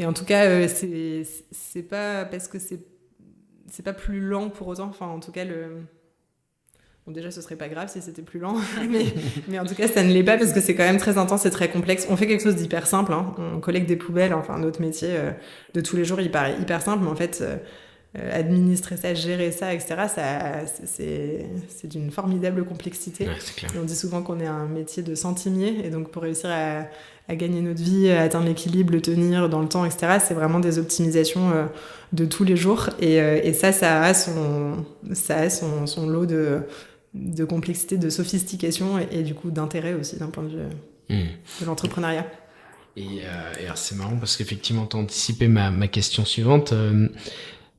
en tout cas, c'est pas parce que c'est pas plus lent pour autant, enfin en tout cas Bon, déjà, ce serait pas grave si c'était plus lent, mais en tout cas, ça ne l'est pas parce que c'est quand même très intense et très complexe. On fait quelque chose d'hyper simple, on collecte des poubelles, enfin, notre métier de tous les jours, il paraît hyper simple, mais en fait, administrer ça, gérer ça, etc., c'est d'une formidable complexité. Ouais, c'est clair. Et on dit souvent qu'on est un métier de centimier, et donc pour réussir à gagner notre vie, à atteindre l'équilibre, le tenir dans le temps, etc., c'est vraiment des optimisations de tous les jours. Et ça a son lot de complexité, de sophistication et du coup d'intérêt aussi d'un point de vue de l'entrepreneuriat. Et alors c'est marrant parce qu'effectivement tu as anticipé ma question suivante.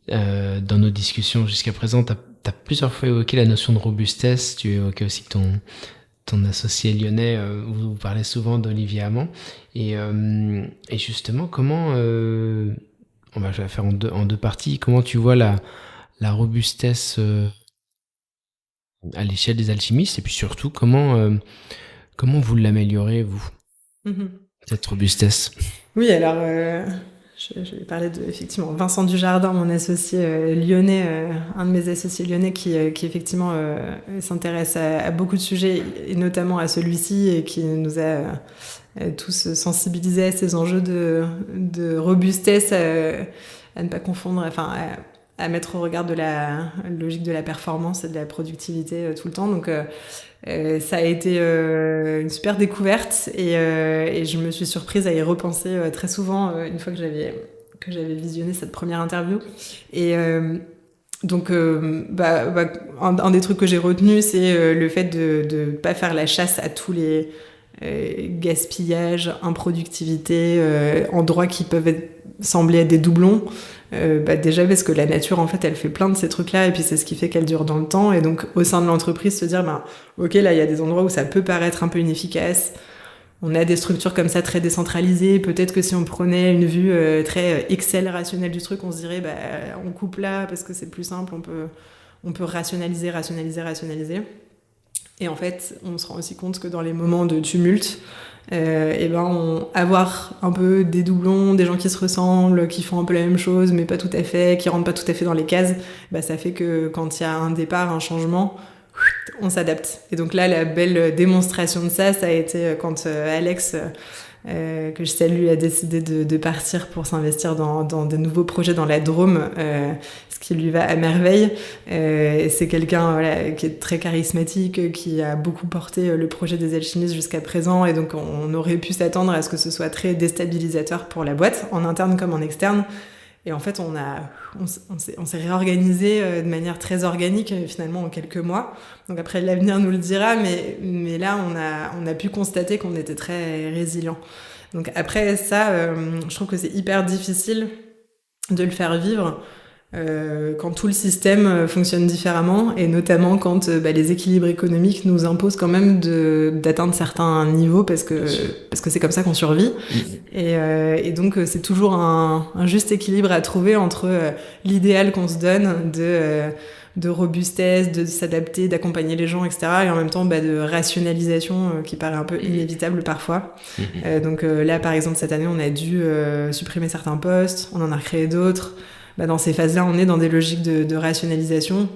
Dans nos discussions jusqu'à présent, tu as plusieurs fois évoqué la notion de robustesse. Tu évoquais aussi que ton associé lyonnais, vous parlez souvent d'Olivier Hamon. Et justement, comment, on va faire en deux parties, comment tu vois la robustesse à l'échelle des alchimistes, et puis surtout, comment vous l'améliorez, vous, cette robustesse? Oui, alors, je vais parler effectivement, Vincent Dujardin, mon associé lyonnais, un de mes associés lyonnais qui effectivement s'intéresse à beaucoup de sujets, et notamment à celui-ci, et qui nous a tous sensibilisés à ces enjeux de robustesse, à ne pas confondre, enfin, à mettre au regard de la logique de la performance et de la productivité tout le temps. Donc ça a été une super découverte et je me suis surprise à y repenser très souvent une fois que j'avais visionné cette première interview. Et donc un des trucs que j'ai retenu, c'est le fait de pas faire la chasse à tous les gaspillages, improductivité, endroits qui peuvent sembler être des doublons. Déjà parce que la nature en fait elle fait plein de ces trucs là et puis c'est ce qui fait qu'elle dure dans le temps, et donc au sein de l'entreprise se dire ok, là il y a des endroits où ça peut paraître un peu inefficace, on a des structures comme ça très décentralisées, peut-être que si on prenait une vue très Excel rationnelle du truc, on se dirait on coupe là parce que c'est plus simple, on peut rationaliser, et en fait on se rend aussi compte que dans les moments de tumulte, avoir un peu des doublons, des gens qui se ressemblent, qui font un peu la même chose mais pas tout à fait, qui rentrent pas tout à fait dans les cases, ça fait que quand il y a un départ, un changement, on s'adapte. Et donc là, la belle démonstration de ça a été quand Alex, que je salue, a décidé de partir pour s'investir dans de nouveaux projets dans la Drôme, ce qui lui va à merveille. C'est quelqu'un qui est très charismatique, qui a beaucoup porté le projet des alchimistes jusqu'à présent, et donc on aurait pu s'attendre à ce que ce soit très déstabilisateur pour la boîte, en interne comme en externe. Et en fait, on s'est réorganisé de manière très organique, finalement, en quelques mois. Donc après, l'avenir nous le dira, mais là, on a pu constater qu'on était très résilient. Donc après ça, je trouve que c'est hyper difficile de le faire vivre quand tout le système fonctionne différemment, et notamment quand les équilibres économiques nous imposent quand même d'atteindre certains niveaux parce que c'est comme ça qu'on survit. Et donc c'est toujours un juste équilibre à trouver entre l'idéal qu'on se donne de robustesse, de s'adapter, d'accompagner les gens, etc., et en même temps de rationalisation qui paraît un peu inévitable parfois. Donc là, par exemple, cette année, on a dû supprimer certains postes, on en a recréé d'autres. dans ces phases-là, on est dans des logiques de rationalisation.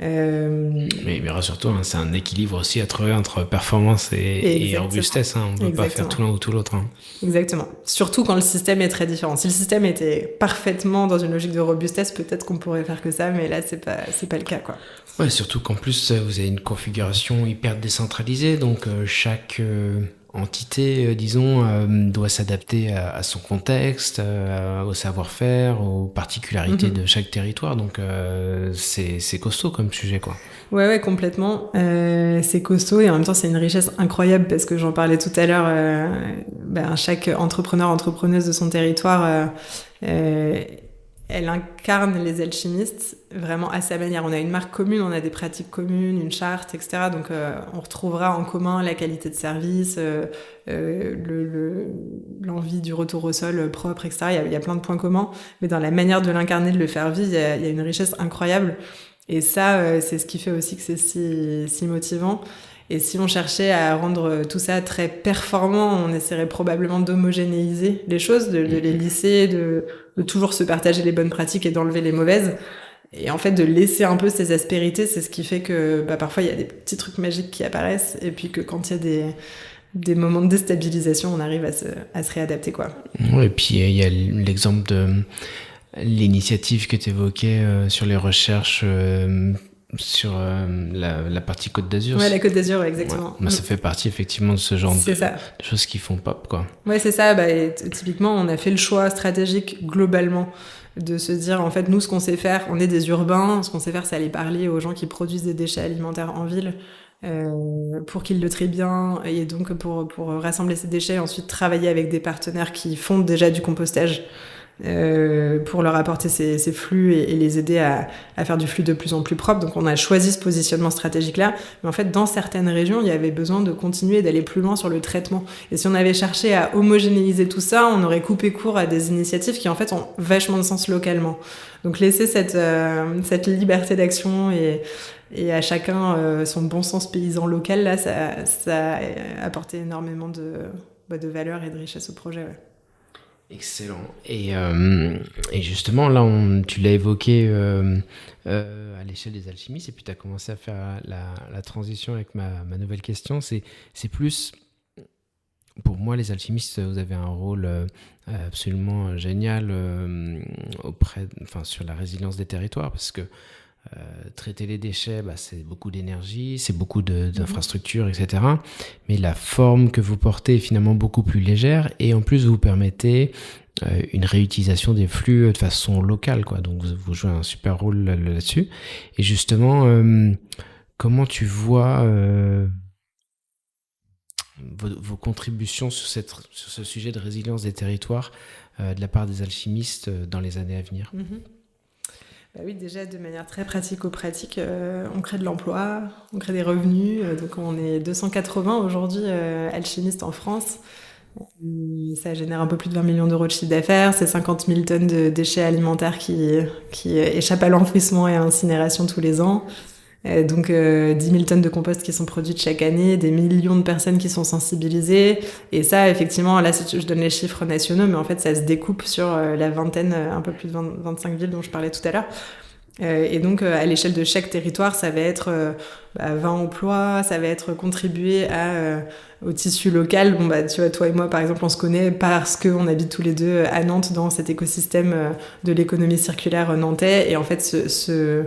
Mais rassure-toi, c'est un équilibre aussi à trouver entre performance et robustesse. On ne peut pas faire tout l'un ou tout l'autre. Exactement. Surtout quand le système est très différent. Si le système était parfaitement dans une logique de robustesse, peut-être qu'on pourrait faire que ça, mais là, c'est pas le cas, quoi. Ouais, surtout qu'en plus, vous avez une configuration hyper décentralisée, donc chaque entité, doit s'adapter à son contexte, au savoir-faire, aux particularités de chaque territoire. Donc, c'est costaud comme sujet, quoi. Ouais, complètement. C'est costaud et en même temps, c'est une richesse incroyable parce que j'en parlais tout à l'heure. Chaque entrepreneur, entrepreneuse de son territoire, elle incarne les alchimistes vraiment à sa manière. On a une marque commune, on a des pratiques communes, une charte, etc. Donc, on retrouvera en commun la qualité de service, l'envie du retour au sol propre, etc. Il y a plein de points communs, mais dans la manière de l'incarner, de le faire vivre, il y a une richesse incroyable. Et ça, c'est ce qui fait aussi que c'est si motivant. Et si on cherchait à rendre tout ça très performant, on essaierait probablement d'homogénéiser les choses, de les lisser, de toujours se partager les bonnes pratiques et d'enlever les mauvaises. Et en fait, de laisser un peu ces aspérités, c'est ce qui fait que parfois, il y a des petits trucs magiques qui apparaissent. Et puis que quand il y a des moments de déstabilisation, on arrive à se réadapter, quoi. Ouais, et puis, il y a l'exemple de l'initiative que tu évoquais sur les recherches sur la partie Côte d'Azur. Ouais, la Côte d'Azur, ouais, exactement. Ouais. Ça fait partie effectivement de ce genre de choses qui font pop, quoi. Ouais, c'est ça. Et typiquement, on a fait le choix stratégique globalement de se dire, en fait, nous, ce qu'on sait faire, on est des urbains, ce qu'on sait faire, c'est aller parler aux gens qui produisent des déchets alimentaires en ville pour qu'ils le trient bien et donc pour rassembler ces déchets, ensuite travailler avec des partenaires qui font déjà du compostage pour leur apporter ces flux et les aider à faire du flux de plus en plus propre. Donc on a choisi ce positionnement stratégique-là, mais en fait dans certaines régions, il y avait besoin de continuer d'aller plus loin sur le traitement. Et si on avait cherché à homogénéiser tout ça, on aurait coupé court à des initiatives qui en fait ont vachement de sens localement. Donc laisser cette liberté d'action et à chacun son bon sens paysan local, là, ça a apporté énormément de valeur et de richesse au projet. Ouais. Excellent. Et justement, là, tu l'as évoqué à l'échelle des alchimistes, et puis tu as commencé à faire la transition avec ma nouvelle question. C'est plus, pour moi, les alchimistes, vous avez un rôle absolument génial sur la résilience des territoires, parce que traiter les déchets, c'est beaucoup d'énergie, c'est beaucoup d'infrastructures, etc. Mais la forme que vous portez est finalement beaucoup plus légère et en plus vous permettez une réutilisation des flux de façon locale, quoi. Donc vous jouez un super rôle là-dessus. Et justement, comment tu vois vos contributions sur ce sujet de résilience des territoires de la part des alchimistes dans les années à venir? Oui, déjà de manière très pratico-pratique, on crée de l'emploi, on crée des revenus. Donc on est 280 aujourd'hui alchimistes en France. Ça génère un peu plus de 20 millions d'euros de chiffre d'affaires. C'est 50 000 tonnes de déchets alimentaires qui échappent à l'enfouissement et à l'incinération tous les ans. Donc 10 000 tonnes de compost qui sont produites chaque année, des millions de personnes qui sont sensibilisées. Et ça, effectivement, là, je donne les chiffres nationaux, mais en fait, ça se découpe sur la vingtaine, un peu plus de 25 villes dont je parlais tout à l'heure. Et donc, à l'échelle de chaque territoire, ça va être 20 emplois, ça va être contribuer au tissu local. Bon, tu vois, toi et moi, par exemple, on se connaît parce qu'on habite tous les deux à Nantes, dans cet écosystème de l'économie circulaire nantais. Et en fait, ce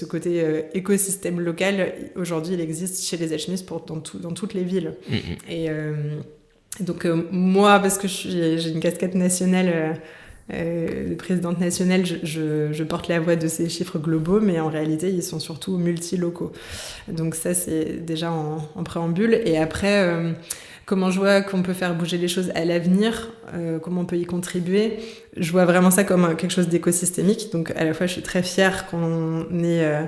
côté écosystème local, aujourd'hui, il existe chez les alchimistes dans toutes les villes. Et donc, moi, parce que j'ai une casquette nationale, de présidente nationale, je porte la voix de ces chiffres globaux, mais en réalité, ils sont surtout multilocaux. Donc ça, c'est déjà en préambule. Et après... comment je vois qu'on peut faire bouger les choses à l'avenir, comment on peut y contribuer. Je vois vraiment ça comme quelque chose d'écosystémique. Donc à la fois, je suis très fière qu'on ait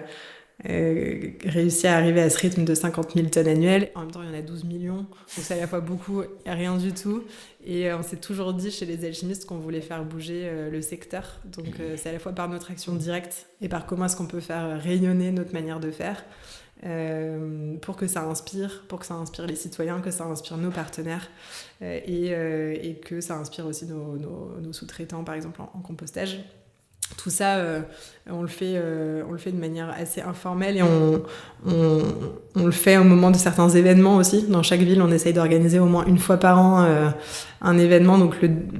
réussi à arriver à ce rythme de 50 000 tonnes annuelles. En même temps, il y en a 12 millions. Donc c'est à la fois beaucoup et rien du tout. Et on s'est toujours dit chez les alchimistes qu'on voulait faire bouger le secteur. Donc c'est à la fois par notre action directe et par comment est-ce qu'on peut faire rayonner notre manière de faire. pour que ça inspire les citoyens, que ça inspire nos partenaires et que ça inspire aussi nos sous-traitants, par exemple, en compostage. Tout ça, on le fait de manière assez informelle et on le fait au moment de certains événements aussi. Dans chaque ville, on essaye d'organiser au moins une fois par an un événement. Donc,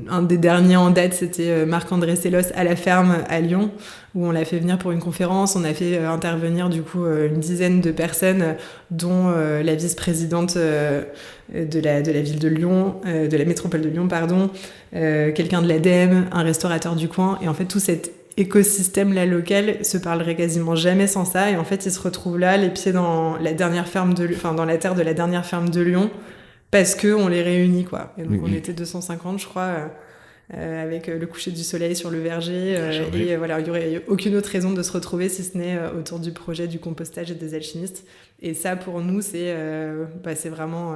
un des derniers en date, c'était Marc-André Sellos à la ferme à Lyon, où on l'a fait venir pour une conférence. On a fait intervenir du coup une dizaine de personnes, dont la vice-présidente de la ville de Lyon, de la métropole de Lyon, pardon, quelqu'un de l'ADEME, un restaurateur du coin. Et en fait, tout cet écosystème là local se parlerait quasiment jamais sans ça, et en fait ils se retrouvent là les pieds dans la dernière ferme dans la terre de la dernière ferme de Lyon, parce que on les réunit quoi. Et donc on était 250 je crois, avec le coucher du soleil sur le verger, et voilà, il y aurait aucune autre raison de se retrouver si ce n'est autour du projet du compostage et des alchimistes. Et ça pour nous c'est vraiment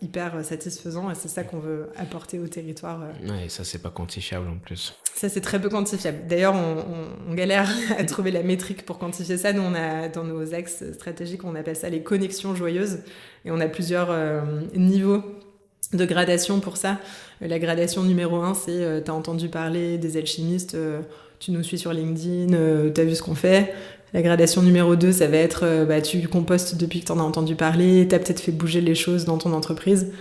hyper satisfaisant, et c'est ça qu'on veut apporter au territoire. Ouais, et ça c'est pas quantifiable en plus. Ça c'est très peu quantifiable. D'ailleurs on galère à trouver la métrique pour quantifier ça. Nous on a dans nos axes stratégiques, on appelle ça les connexions joyeuses, et on a plusieurs niveaux de gradation pour ça. La gradation numéro 1, c'est t'as entendu parler des alchimistes, tu nous suis sur LinkedIn, t'as vu ce qu'on fait. La gradation numéro 2, ça va être tu compostes depuis que t'en as entendu parler, t'as peut-être fait bouger les choses dans ton entreprise.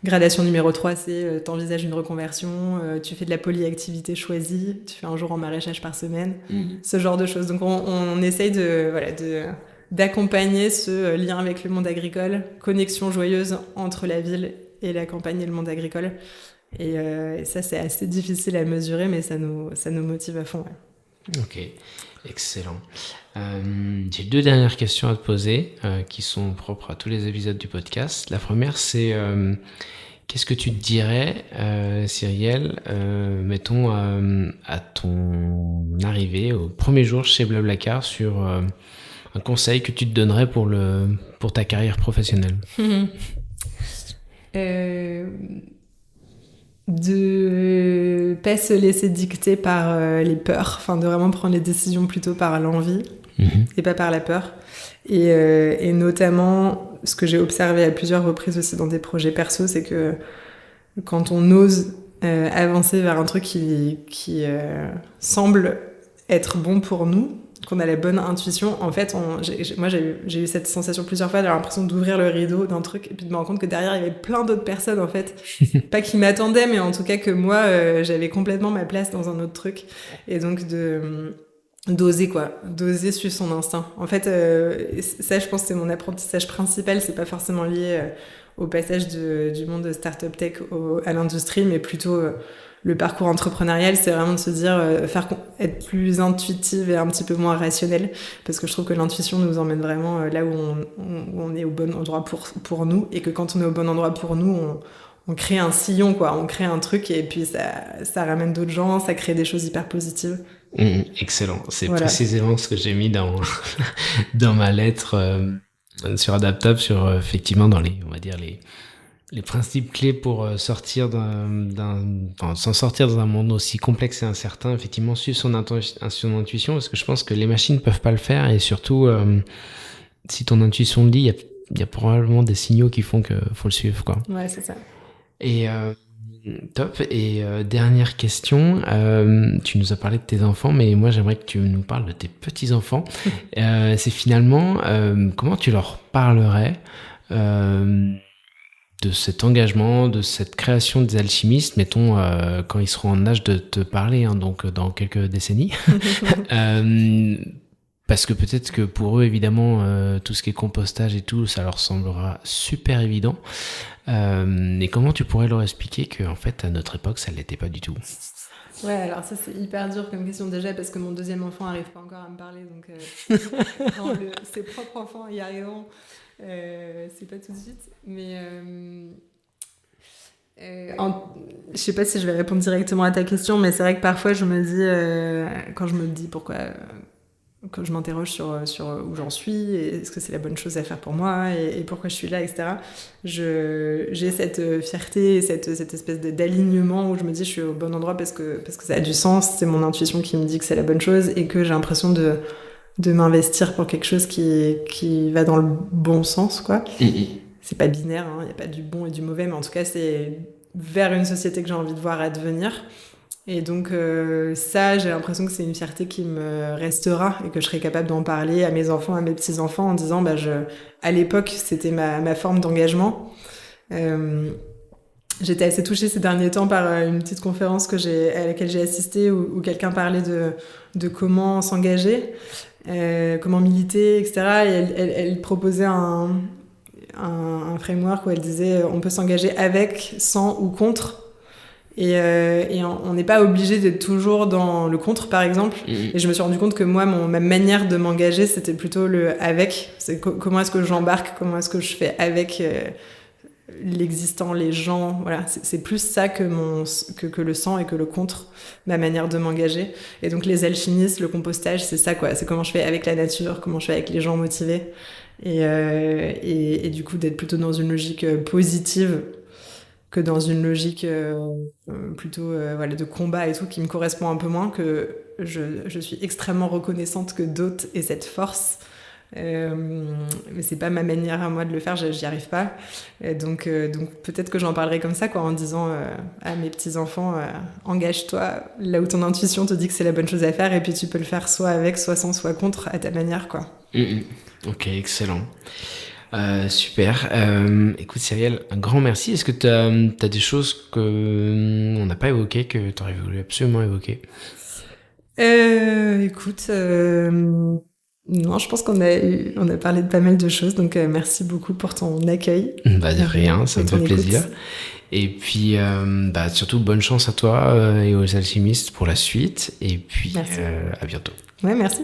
Gradation numéro 3, c'est t'envisages une reconversion, tu fais de la polyactivité choisie, tu fais un jour en maraîchage par semaine, ce genre de choses. Donc on essaye d'accompagner ce lien avec le monde agricole, connexion joyeuse entre la ville et la campagne et le monde agricole. Et ça, c'est assez difficile à mesurer, mais ça nous motive à fond. Ouais. Ok, excellent. J'ai 2 dernières questions à te poser qui sont propres à tous les épisodes du podcast. La première, c'est qu'est-ce que tu te dirais, Cyrielle, mettons à ton arrivée au premier jour chez Blablacar, sur un conseil que tu te donnerais pour ta carrière professionnelle. De pas se laisser dicter par les peurs, enfin de vraiment prendre les décisions plutôt par l'envie et pas par la peur. Et notamment, ce que j'ai observé à plusieurs reprises aussi dans des projets perso, c'est que quand on ose avancer vers un truc qui semble être bon pour nous, qu'on a la bonne intuition, en fait, moi j'ai eu cette sensation plusieurs fois, d'avoir l'impression d'ouvrir le rideau d'un truc et puis de me rendre compte que derrière il y avait plein d'autres personnes en fait, pas qui m'attendaient, mais en tout cas que moi j'avais complètement ma place dans un autre truc, et donc d'oser suivre son instinct. En fait, ça je pense que c'est mon apprentissage principal, c'est pas forcément lié au passage du monde de start-up tech à l'industrie, mais plutôt le parcours entrepreneurial, c'est vraiment de se dire être plus intuitive et un petit peu moins rationnelle, parce que je trouve que l'intuition nous emmène vraiment là où on est au bon endroit pour nous, et que quand on est au bon endroit pour nous, on crée un sillon, quoi, on crée un truc, et puis ça ramène d'autres gens, ça crée des choses hyper positives. Excellent, c'est précisément ce que j'ai mis dans ma lettre sur Adaptable, sur effectivement dans les principes clés pour s'en sortir dans un monde aussi complexe et incertain. Effectivement, suivre son intuition, parce que je pense que les machines peuvent pas le faire, et surtout si ton intuition le dit, il y a probablement des signaux qui font que faut le suivre, quoi. Ouais, c'est ça. Et top. Et dernière question, tu nous as parlé de tes enfants, mais moi j'aimerais que tu nous parles de tes petits-enfants. C'est finalement comment tu leur parlerais de cet engagement, de cette création des alchimistes, mettons quand ils seront en âge de te parler, hein, donc dans quelques décennies. Parce que peut-être que pour eux, évidemment, tout ce qui est compostage et tout, ça leur semblera super évident. Et comment tu pourrais leur expliquer qu'en fait, à notre époque, ça ne l'était pas du tout? Ouais, alors ça c'est hyper dur comme question, déjà parce que mon deuxième enfant n'arrive pas encore à me parler, donc quand ses propres enfants y arriveront, c'est pas tout de suite. Mais je sais pas si je vais répondre directement à ta question, mais c'est vrai que parfois je me dis, quand je me dis pourquoi, quand je m'interroge sur où j'en suis, et est-ce que c'est la bonne chose à faire pour moi, et pourquoi je suis là, etc. J'ai cette fierté et cette espèce d'alignement où je me dis je suis au bon endroit parce que ça a du sens, c'est mon intuition qui me dit que c'est la bonne chose, et que j'ai l'impression de de m'investir pour quelque chose qui va dans le bon sens, quoi. C'est pas binaire, il n'y a pas du bon et du mauvais, mais en tout cas, c'est vers une société que j'ai envie de voir advenir. Et donc ça, j'ai l'impression que c'est une fierté qui me restera et que je serai capable d'en parler à mes enfants, à mes petits-enfants, en disant, à l'époque, c'était ma forme d'engagement. J'étais assez touchée ces derniers temps par une petite conférence à laquelle j'ai assisté où quelqu'un parlait de comment s'engager, comment militer, etc. Et elle proposait un framework où elle disait on peut s'engager avec, sans ou contre. Et on n'est pas obligé d'être toujours dans le contre, par exemple. Et je me suis rendu compte que moi, ma manière de m'engager, c'était plutôt le avec. C'est comment est-ce que j'embarque, comment est-ce que je fais avec l'existant, les gens. Voilà, c'est plus ça que le sans et que le contre, ma manière de m'engager. Et donc les alchimistes, le compostage, c'est ça, quoi. C'est comment je fais avec la nature, comment je fais avec les gens motivés. Et du coup, d'être plutôt dans une logique positive que dans une logique plutôt de combat et tout, qui me correspond un peu moins, que je suis extrêmement reconnaissante que d'autres aient cette force. Mais c'est pas ma manière à moi de le faire, j'y arrive pas. Donc peut-être que j'en parlerai comme ça, quoi, en disant à mes petits-enfants, engage-toi là où ton intuition te dit que c'est la bonne chose à faire, et puis tu peux le faire soit avec, soit sans, soit contre, à ta manière, quoi. Ok, excellent. Super. Écoute, Cyrielle, un grand merci. Est-ce que tu as des choses qu'on n'a pas évoquées, que tu aurais voulu absolument évoquer? Écoute, non, je pense qu'on a parlé de pas mal de choses, donc merci beaucoup pour ton accueil. De rien, ça me fait plaisir. Écoute. Et puis, surtout, bonne chance à toi et aux alchimistes pour la suite. Et puis, à bientôt. Ouais, merci.